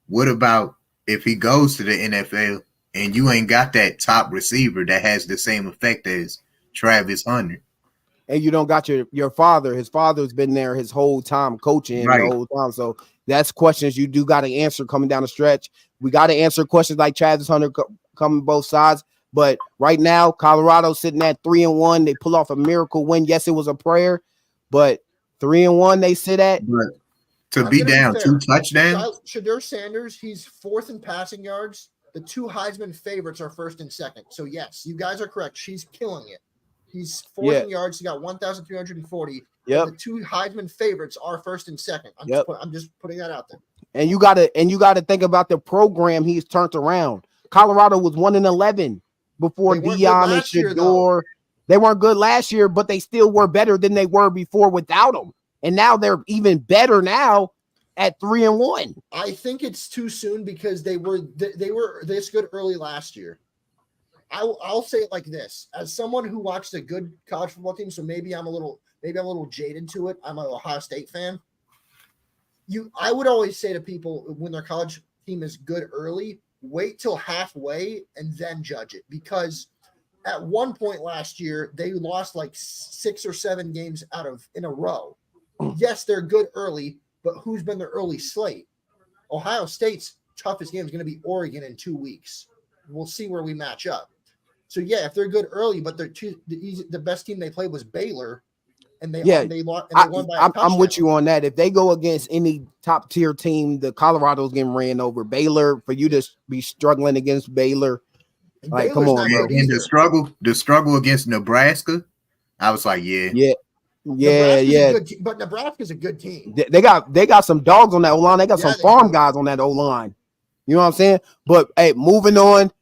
Speaker 2: what about if he goes to the NFL and you ain't got that top receiver that has the same effect as Travis Hunter?
Speaker 1: And you don't got your father. His father's been there his whole time coaching the whole time. So that's questions you do got to answer coming down the stretch. We got to answer questions like Travis Hunter coming both sides. But right now, Colorado's sitting at 3-1. They pull off a miracle win. Yes, it was a prayer, but 3-1 they sit at.
Speaker 2: But to be down 2 touchdowns.
Speaker 3: Shedeur Sanders, he's 4th in passing yards. The 2 Heisman favorites are 1st and 2nd. So yes, you guys are correct. She's killing it. He's 4th in yards. He got 1,340.
Speaker 1: Yep.
Speaker 3: The 2 Heisman favorites are 1st and 2nd. I'm just putting that out there.
Speaker 1: And you gotta think about the program he's turned around. Colorado was 1-11 before Deion and Shedeur. They weren't good last year, but they still were better than they were before without them. And now they're even better now at 3-1.
Speaker 3: I think it's too soon because they were this good early last year. I'll say it like this: as someone who watched a good college football team, so maybe I'm a little jaded to it. I'm an Ohio State fan. I would always say to people when their college team is good early, wait till halfway and then judge it, because at one point last year they lost like 6 or 7 games in a row. Yes, they're good early, but who's been their early slate? Ohio State's toughest game is going to be Oregon in 2 weeks. We'll see where we match up. So yeah, if they're good early, but the best team they played was Baylor, and they won by a touchdown.
Speaker 1: I'm with you on that. If they go against any top tier team, the Colorado's getting ran over. Baylor, for you to be struggling against Baylor, Like, come on, bro.
Speaker 2: And the struggle against Nebraska, I was like, yeah.
Speaker 1: Yeah.
Speaker 3: But Nebraska's a good team.
Speaker 1: They got some dogs on that O-line. They got some farm guys on that O-line. You know what I'm saying? But hey, moving on.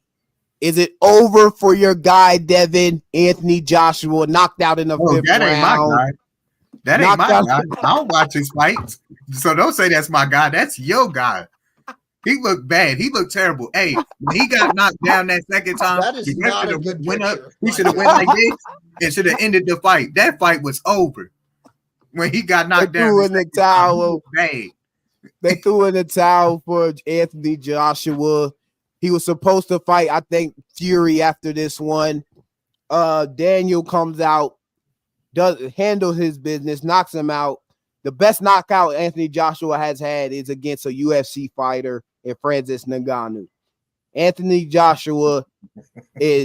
Speaker 1: Is it over for your guy, Devin Anthony Joshua, knocked out in the fifth round?
Speaker 2: Ain't my guy. That ain't my guy. I don't watch his fights. So don't say that's my guy. That's your guy. He looked bad. He looked terrible. Hey, when he got knocked down that second time,
Speaker 3: that is not a good picture.
Speaker 2: He should have went like this and should have ended the fight. That fight was over. When he got knocked down.
Speaker 1: Threw in the towel.
Speaker 2: Bad.
Speaker 1: They threw in the towel for Anthony Joshua. He was supposed to fight, I think, Fury after this one. Daniel comes out, handles his business, knocks him out. The best knockout Anthony Joshua has had is against a UFC fighter in Francis Ngannou. Anthony Joshua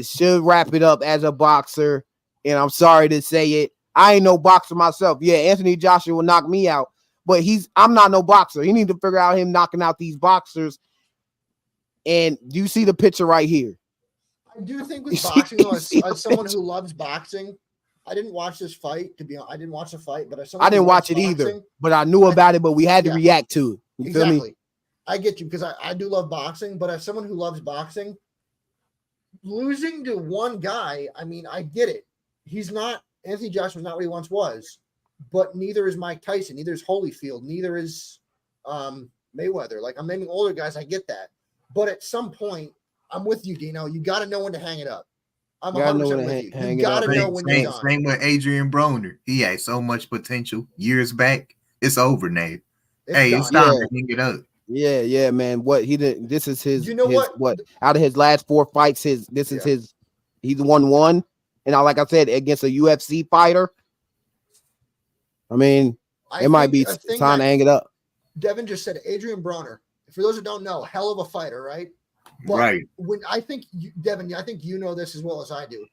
Speaker 1: should wrap it up as a boxer, and I'm sorry to say it. I ain't no boxer myself. Yeah, Anthony Joshua will knock me out, but I'm not no boxer. He need to figure out him knocking out these boxers. And you see the picture right here.
Speaker 3: I do think with boxing, as someone who loves boxing, I didn't watch this fight. I didn't watch the fight, but I
Speaker 1: didn't watch it either. But I knew about it. But we had to react to it. You feel me?
Speaker 3: I get you because I do love boxing. But as someone who loves boxing, losing to one guy, I mean, I get it. Anthony Joshua's not what he once was, but neither is Mike Tyson. Neither is Holyfield. Neither is Mayweather. Like, I'm naming older guys. I get that. But at some point, I'm with you, Dino. You got to know when to hang it up. I'm 100% with you. You got to know when you're done.
Speaker 2: Same with Adrian Broner. He had so much potential years back. It's over now. It's time to hang it up.
Speaker 1: Yeah, man. What he did? This is his.
Speaker 3: You know
Speaker 1: what? Out of his last 4 fights, is his. He's won one, and like I said, against a UFC fighter. I mean, it might be time to hang it up.
Speaker 3: Devin just said Adrian Broner. For those who don't know, hell of a fighter, right? But
Speaker 2: right.
Speaker 3: When I think Devin, I think you know this as well as I do.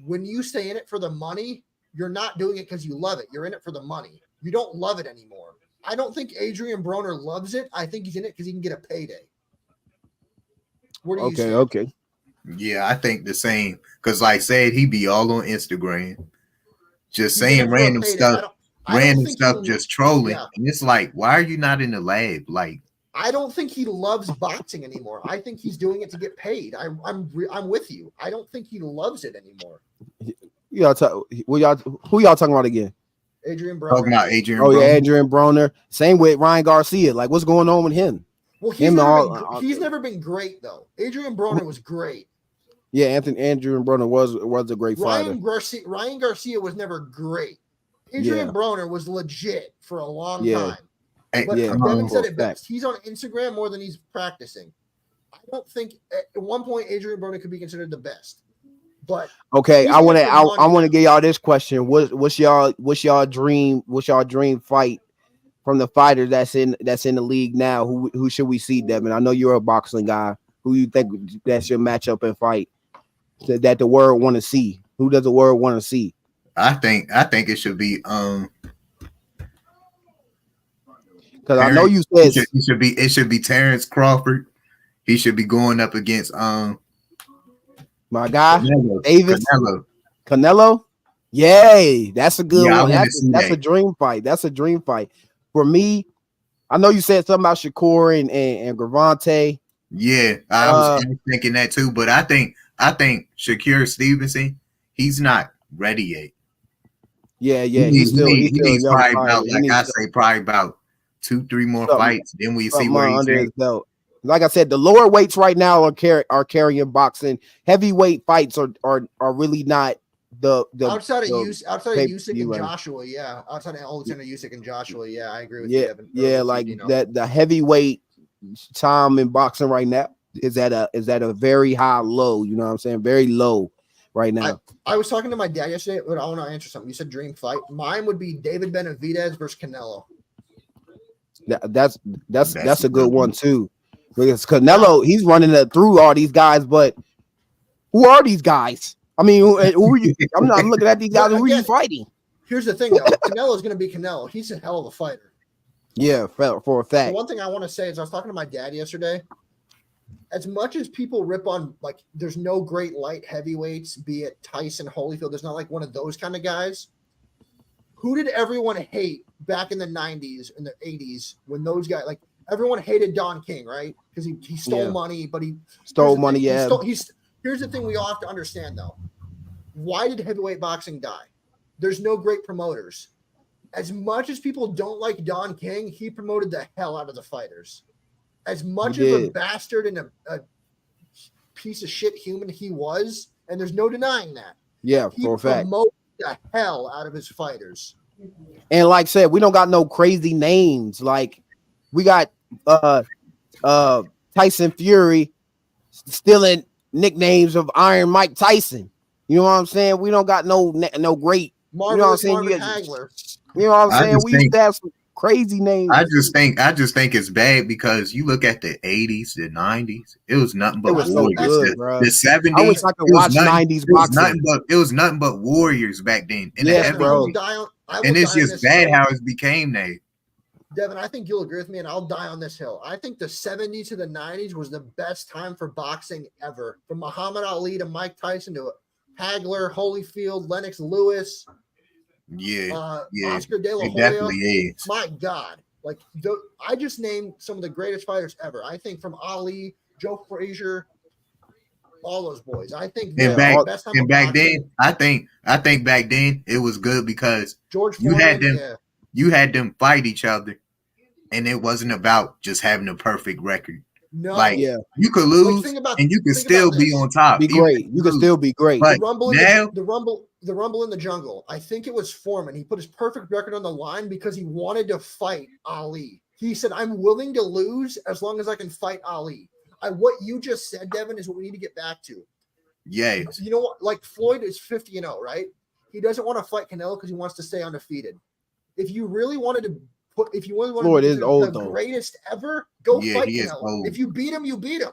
Speaker 3: When you stay in it for the money, you're not doing it because you love it. You're in it for the money. You don't love it anymore. I don't think Adrian Broner loves it. I think he's in it because he can get a payday. What do you say?
Speaker 1: Okay.
Speaker 2: Yeah, I think the same. Because like I said, he be all on Instagram, just saying random stuff. Random stuff, just trolling. Yeah. And it's like, why are you not in the lab? Like,
Speaker 3: I don't think he loves boxing anymore. I think he's doing it to get paid. I'm with you. I don't think he loves it anymore.
Speaker 1: Who y'all talking about again?
Speaker 3: Adrian Broner.
Speaker 2: Talking about Adrian.
Speaker 1: Oh, yeah, Adrian Broner. Same with Ryan Garcia. Like, what's going on with him?
Speaker 3: Well, he's never been great though. Adrian Broner was great.
Speaker 1: Yeah, Adrian Broner was a great fighter.
Speaker 3: Ryan Garcia was never great. Adrian Broner was legit for a long time. But Devin said it best. He's on Instagram more than he's practicing. I don't think at one point Adrian Broner could be considered the best. But
Speaker 1: okay, I want to get y'all this question. What's y'all dream fight from the fighter that's in the league now? Who should we see, Devin? I know you're a boxing guy. Who you think that's your matchup and fight that the world want to see? Who does the world want to see?
Speaker 2: I think it should be
Speaker 1: because I know you said
Speaker 2: it should be Terrence Crawford. He should be going up against
Speaker 1: my guy Davis Canelo. Yay, that's a good one. That's a dream fight. That's a dream fight for me. I know you said something about Shakur and Gervonta.
Speaker 2: Yeah, I was thinking that too. But I think Shakur Stevenson, he's not ready yet.
Speaker 1: Yeah.
Speaker 2: He needs probably about 2-3 more fights. Then we see where he's at.
Speaker 1: Like I said, the lower weights right now are carrying boxing. Heavyweight fights are really not the
Speaker 3: outside of Usyk and Joshua. Yeah, outside of Alexander Usyk and Joshua. Yeah, I agree with you, Evan.
Speaker 1: Yeah, like that. The heavyweight time in boxing right now is at a very high low. You know what I'm saying? Very low right now.
Speaker 3: I was talking to my dad yesterday, but I want to answer something. You said dream fight. Mine would be David Benavidez versus Canelo.
Speaker 1: That's a good one too. Because Canelo, he's running through all these guys, but who are these guys? I mean, who are you? I'm looking at these guys. Who are you fighting?
Speaker 3: Here's the thing, though. Canelo's going to be Canelo. He's a hell of a fighter.
Speaker 1: Yeah, for a fact.
Speaker 3: The one thing I want to say is I was talking to my dad yesterday. as much as people rip on, like, there's no great light heavyweights, be it Tyson, Holyfield, there's not like one of those kind of guys. Who did everyone hate back in the 90s and the 80s when those guys, like, everyone hated Don King, right? Because he stole money, but he
Speaker 1: stole money.
Speaker 3: Here's the thing we all have to understand, though. Why did heavyweight boxing die? There's no great promoters. As much as people don't like Don King, he promoted the hell out of the fighters. As much of a bastard and a piece of shit human he was, and there's no denying that.
Speaker 1: Yeah, for a fact.
Speaker 3: He promoted the hell out of his fighters.
Speaker 1: And like I said, we don't got no crazy names. Like, we got Tyson Fury stealing nicknames of Iron Mike Tyson. You know what I'm saying? We don't got no great.
Speaker 3: Marvelous
Speaker 1: you know what I'm saying?
Speaker 3: Marvin Hagler.
Speaker 1: You know what I'm saying? We used to have some crazy names.
Speaker 2: I just think it's bad because you look at the 80s, the 90s, it was nothing but warriors. The 70s,
Speaker 1: I wish I could watch 90s boxing.
Speaker 2: It was nothing but warriors back then. And it's just bad how it became that.
Speaker 3: Devin, I think you'll agree with me, and I'll die on this hill. I think the 70s to the 90s was the best time for boxing ever. From Muhammad Ali to Mike Tyson to Hagler, Holyfield, Lennox Lewis. Oscar De La Hoya.
Speaker 2: It definitely is.
Speaker 3: My God. Like, I just named some of the greatest fighters ever. I think from Ali, Joe Frazier, all those boys. I think
Speaker 2: back then, I think back then it was good because
Speaker 3: George
Speaker 2: you had them fight each other, and it wasn't about just having a perfect record.
Speaker 3: No,
Speaker 2: you could lose, and you could still be on top.
Speaker 1: Be great. You could still be great.
Speaker 3: But the Rumble in the Jungle. I think it was Foreman. He put his perfect record on the line because he wanted to fight Ali. He said, "I'm willing to lose as long as I can fight Ali." What you just said, Devin, is what we need to get back to.
Speaker 2: Yeah.
Speaker 3: You know what? Like, Floyd is 50-0, right? He doesn't want to fight Canelo because he wants to stay undefeated. If you really wanted to
Speaker 1: Floyd is old,
Speaker 3: the greatest ever, go fight Canelo. If you beat him, you beat him.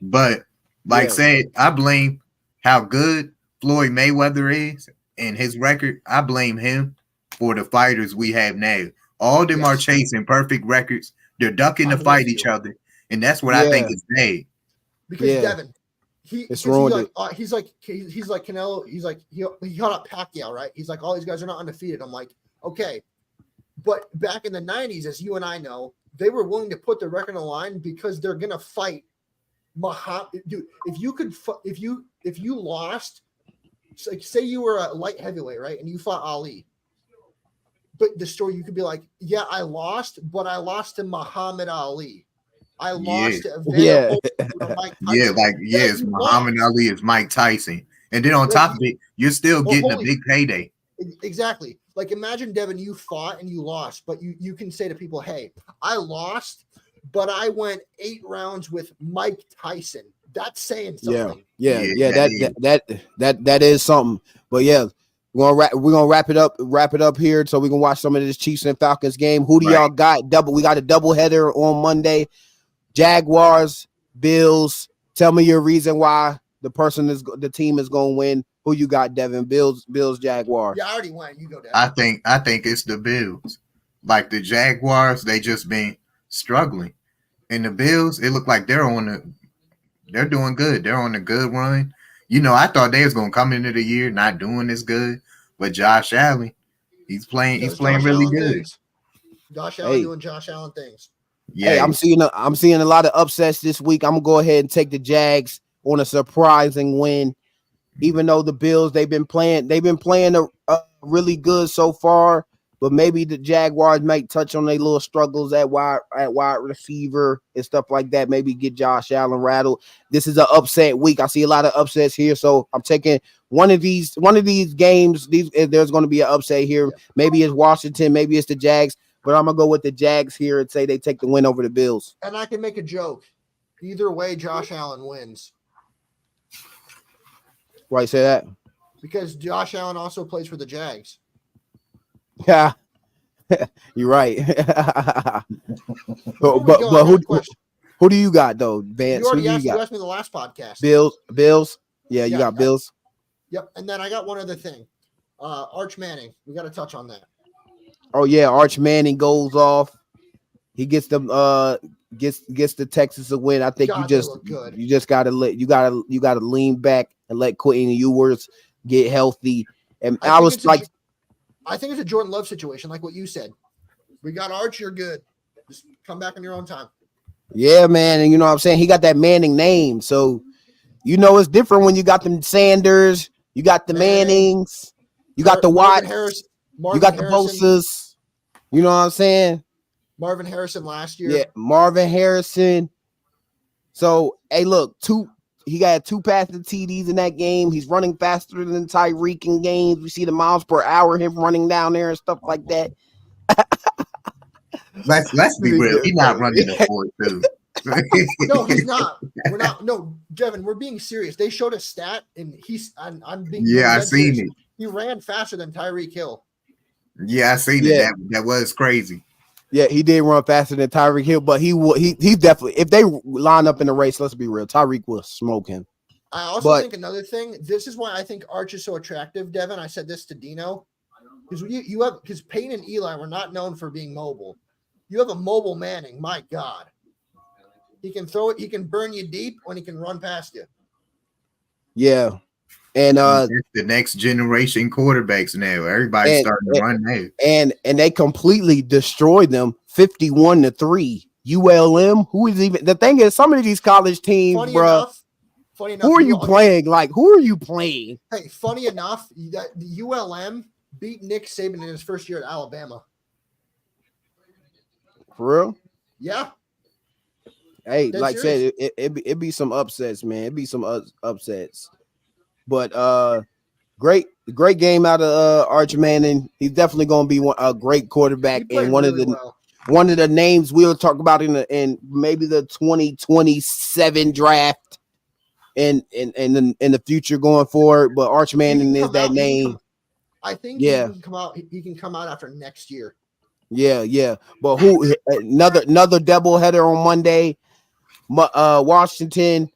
Speaker 2: But like said, I blame how good Floyd Mayweather is and his record. I blame him for the fighters we have now. All of them are chasing perfect records. They're ducking to fight each other, and that's what I think is bad.
Speaker 3: Because Devin, he's like Canelo. He's like he held up Pacquiao, right? He's like, all these guys are not undefeated. I'm like, okay. But back in the 90s, as you and I know, they were willing to put the record on the line because they're gonna fight Muhammad. Dude, if you lost, like, say you were a light heavyweight, right, and you fought Ali, but the story you could be like, yeah, I lost, but I lost to Muhammad Ali. I lost to Mike Tyson.
Speaker 2: It's Muhammad Ali is Mike Tyson, and then on top of it, you're still getting a big payday.
Speaker 3: Exactly. Like, imagine, Devin, you fought and you lost, but you can say to people, hey, I lost, but I went 8 rounds with Mike Tyson. That's saying something.
Speaker 1: That is something. But yeah, we're gonna wrap it up here so we can watch some of this Chiefs and Falcons game. Who do y'all got? We got a double header on Monday. Jaguars, Bills. Tell me your reason why the team is gonna win. Who you got, Devin? Bills, Jaguars.
Speaker 3: Yeah, I already went. You go, Devin.
Speaker 2: I think it's the Bills. Like, the Jaguars, they just been struggling. And the Bills, it look like they're doing good. They're on a good run. You know, I thought they was gonna come into the year not doing as good, but Josh Allen, he's playing really good.
Speaker 3: Josh Allen doing Josh Allen things.
Speaker 2: Yeah,
Speaker 1: hey, I'm seeing a lot of upsets this week. I'm gonna go ahead and take the Jags on a surprising win. Even though the Bills, they've been playing really good so far, but maybe the Jaguars might touch on their little struggles at wide receiver and stuff like that. Maybe get Josh Allen rattled. This is an upset week. I see a lot of upsets here, so I'm taking one of these games. There's going to be an upset here. Maybe it's Washington, maybe it's the Jags, but I'm gonna go with the Jags here and say they take the win over the Bills.
Speaker 3: And I can make a joke. Either way, Josh Allen wins.
Speaker 1: Why you say that?
Speaker 3: Because Josh Allen also plays for the Jags.
Speaker 1: Yeah, you're right. but who do you got though, Vance?
Speaker 3: You asked me the last podcast.
Speaker 1: Bills. Yeah, you got Bills.
Speaker 3: Yep. And then I got one other thing. Arch Manning. We got to touch on that.
Speaker 1: Oh yeah, Arch Manning goes off. He gets them. gets the Texas a win. I think
Speaker 3: God,
Speaker 1: you
Speaker 3: they look good.
Speaker 1: just gotta lean back and let Quentin Ewers get healthy. And I
Speaker 3: think it's a Jordan Love situation, like what you said. We got Arch, you're good. Just come back on your own time.
Speaker 1: Yeah, man, and you know what I'm saying? He got that Manning name, so you know it's different when you got them Sanders, you got the Mannings, you got the Watts, you got the Bosa's. You know what I'm saying?
Speaker 3: Marvin Harrison last year.
Speaker 1: Yeah, Marvin Harrison. So, hey, look, he got 2 passing TDs in that game. He's running faster than Tyreek in games. We see the miles per hour him running down there and stuff like that.
Speaker 2: Let's be real. He's not running the 4.2.
Speaker 3: No, he's not. We're not. No, Devin, we're being serious. They showed a stat, and I'm being.
Speaker 2: Yeah, I seen it.
Speaker 3: He ran faster than Tyreek Hill.
Speaker 2: Yeah, I seen it. That was crazy.
Speaker 1: Yeah, he did run faster than Tyreek Hill, but he definitely, if they line up in the race, let's be real, Tyreek will smoke him.
Speaker 3: I also think another thing, this is why I think Arch is so attractive, Devin. I said this to Dino, because Peyton and Eli were not known for being mobile. You have a mobile Manning, my God. He can throw it, he can burn you deep, and he can run past you.
Speaker 1: Yeah. And
Speaker 2: the next generation quarterbacks now. Everybody's starting to run now.
Speaker 1: And they completely destroyed them 51-3. ULM, who is even the thing is some of these college teams, bro.
Speaker 3: Funny enough,
Speaker 1: who are you playing? Like, who are you playing?
Speaker 3: Hey, funny enough, that the ULM beat Nick Saban in his first year at Alabama.
Speaker 1: For real?
Speaker 3: Yeah.
Speaker 1: Hey, like I said, it be some upsets, man. It be some upsets. But great game out of Arch Manning. He's definitely going to be a great quarterback and one of the names we'll talk about in maybe the 2027 draft and in the future going forward. But Arch Manning is that name.
Speaker 3: I think he can come out. He can come out after next year.
Speaker 1: Yeah. But who another doubleheader on Monday? Washington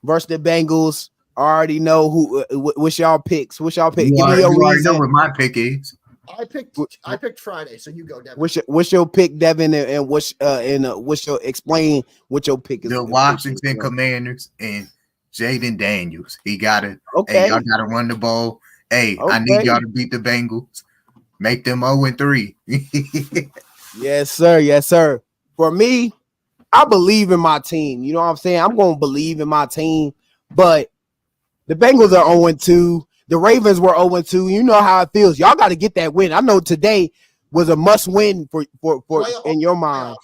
Speaker 1: versus the Bengals. I already know what's y'all picks. What's y'all pick? Give me your reason.
Speaker 2: Know what my pick is.
Speaker 3: I picked Friday, so you go, Devin.
Speaker 1: What's your pick, Devin? And what's your explain what your pick is?
Speaker 2: The Washington Commanders and Jaden Daniels. He gotta Hey, y'all gotta run the ball. Hey, I need y'all to beat the Bengals. Make them 0-3.
Speaker 1: Yes, sir. For me, I believe in my team. You know what I'm saying? I'm gonna believe in my team, but the Bengals are 0-2. The Ravens were 0-2. You know how it feels. Y'all got to get that win. I know today was a must win for in your mind.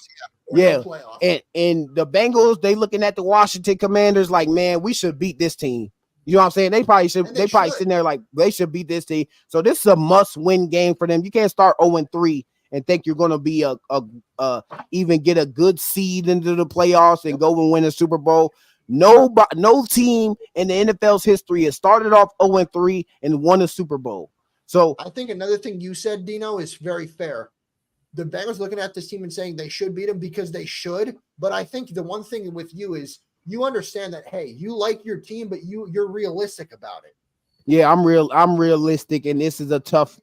Speaker 1: Yeah. And the Bengals, they looking at the Washington Commanders like, man, we should beat this team. You know what I'm saying? They probably sitting there like they should beat this team. So this is a must win game for them. You can't start 0-3 and think you're going to be even get a good seed into the playoffs and go and win a Super Bowl. No team in the NFL's history has started off 0-3 and won a Super Bowl. So
Speaker 3: I think another thing you said, Dino, is very fair. The Bengals looking at this team and saying they should beat them because they should. But I think the one thing with you is you understand that, hey, you like your team, but you're realistic about it.
Speaker 1: Yeah, I'm realistic, and this is a tough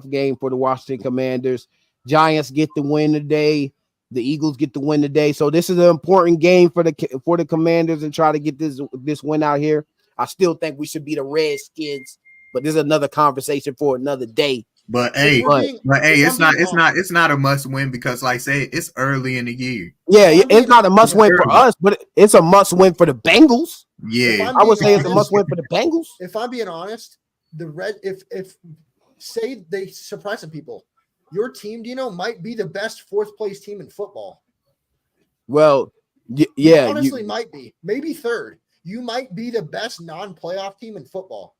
Speaker 1: game for the Washington Commanders. Giants get the win today. The Eagles get the win today. So this is an important game for the Commanders and try to get this win out here. I still think we should be the Redskins, but this is another conversation for another day.
Speaker 2: But it's not a must win because, like I said, it's early in the year.
Speaker 1: Yeah, it's not a must win for us, but it's a must win for the Bengals.
Speaker 2: Yeah,
Speaker 1: I would say it's a must win for the Bengals.
Speaker 3: If I'm being honest, if say they surprise some people, your team, Dino, might be the best fourth place team in football.
Speaker 1: Well, yeah,
Speaker 3: honestly, might be maybe third. You might be the best non-playoff team in football.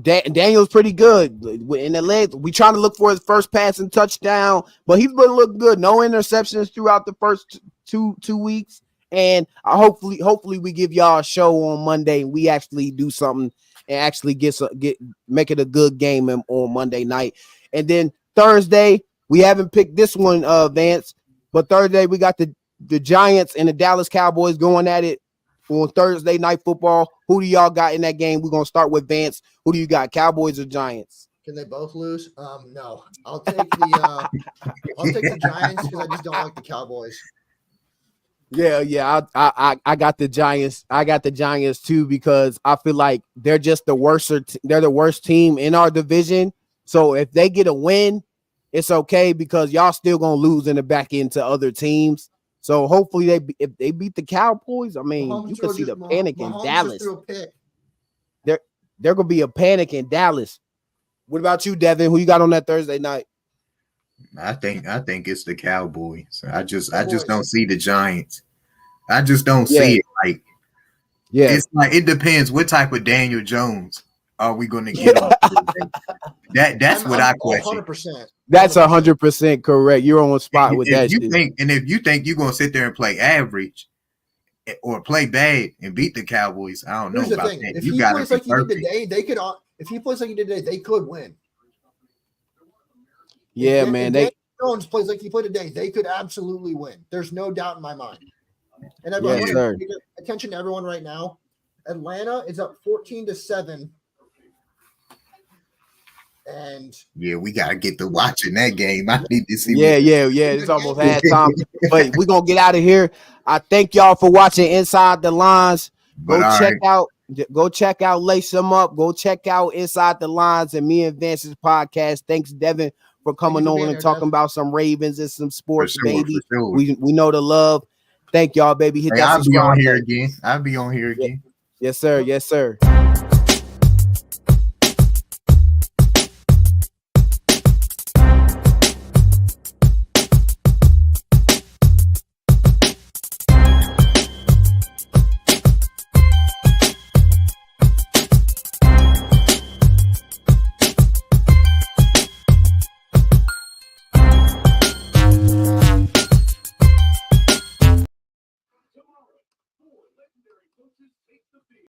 Speaker 1: Daniel's pretty good in the legs. We trying to look for his first passing touchdown, but he's been looking good. No interceptions throughout the first two weeks, and hopefully we give y'all a show on Monday. And we actually do something and actually make it a good game on Monday night. And then Thursday, we haven't picked this one, Vance, but Thursday we got the Giants and the Dallas Cowboys going at it on Thursday Night Football. Who do y'all got in that game? We're going to start with Vance. Who do you got, Cowboys or Giants?
Speaker 3: Can they both lose? No. I'll take the Giants because I just don't like the Cowboys.
Speaker 1: I got the Giants. I got the Giants too because I feel like they're just the worst. They're the worst team in our division. So if they get a win, it's okay because y'all still gonna lose in the back end to other teams. So hopefully if they beat the Cowboys, I mean,
Speaker 3: Mahomes
Speaker 1: you can see the panic in
Speaker 3: Mahomes
Speaker 1: Dallas.
Speaker 3: just threw a pick.
Speaker 1: There gonna be a panic in Dallas. What about you, Devin? Who you got on that Thursday night?
Speaker 2: I think it's the Cowboys. I just don't see the Giants. I just don't see it. Like, it's like it depends what type of Daniel Jones are we going to get on. That's what I question.
Speaker 3: 100%.
Speaker 1: That's 100% correct. You're on spot with that shit.
Speaker 2: If you think you're going to sit there and play average or play bad and beat the Cowboys, I don't know about that.
Speaker 3: If he plays like he did today, they could. If he plays like he did today, they could win.
Speaker 1: Yeah, man.
Speaker 3: If Jones plays like he played today, they could absolutely win. There's no doubt in my mind. And everyone, attention to everyone right now. Atlanta is up 14-7. And
Speaker 2: we gotta get to watching that game. I need to see.
Speaker 1: It's almost halftime, but we're gonna get out of here. I thank y'all for watching Inside the Lines. Go check out Lace Them Up. Go check out Inside the Lines and Me and Vance's podcast. Thanks, Devin, for coming on and talking about some Ravens and some sports, baby. We know the love. Thank y'all, baby. Hit that
Speaker 2: I'll
Speaker 1: subscribe.
Speaker 2: I'll be on here again.
Speaker 1: Yes, sir. Yes, sir. Legendary coaches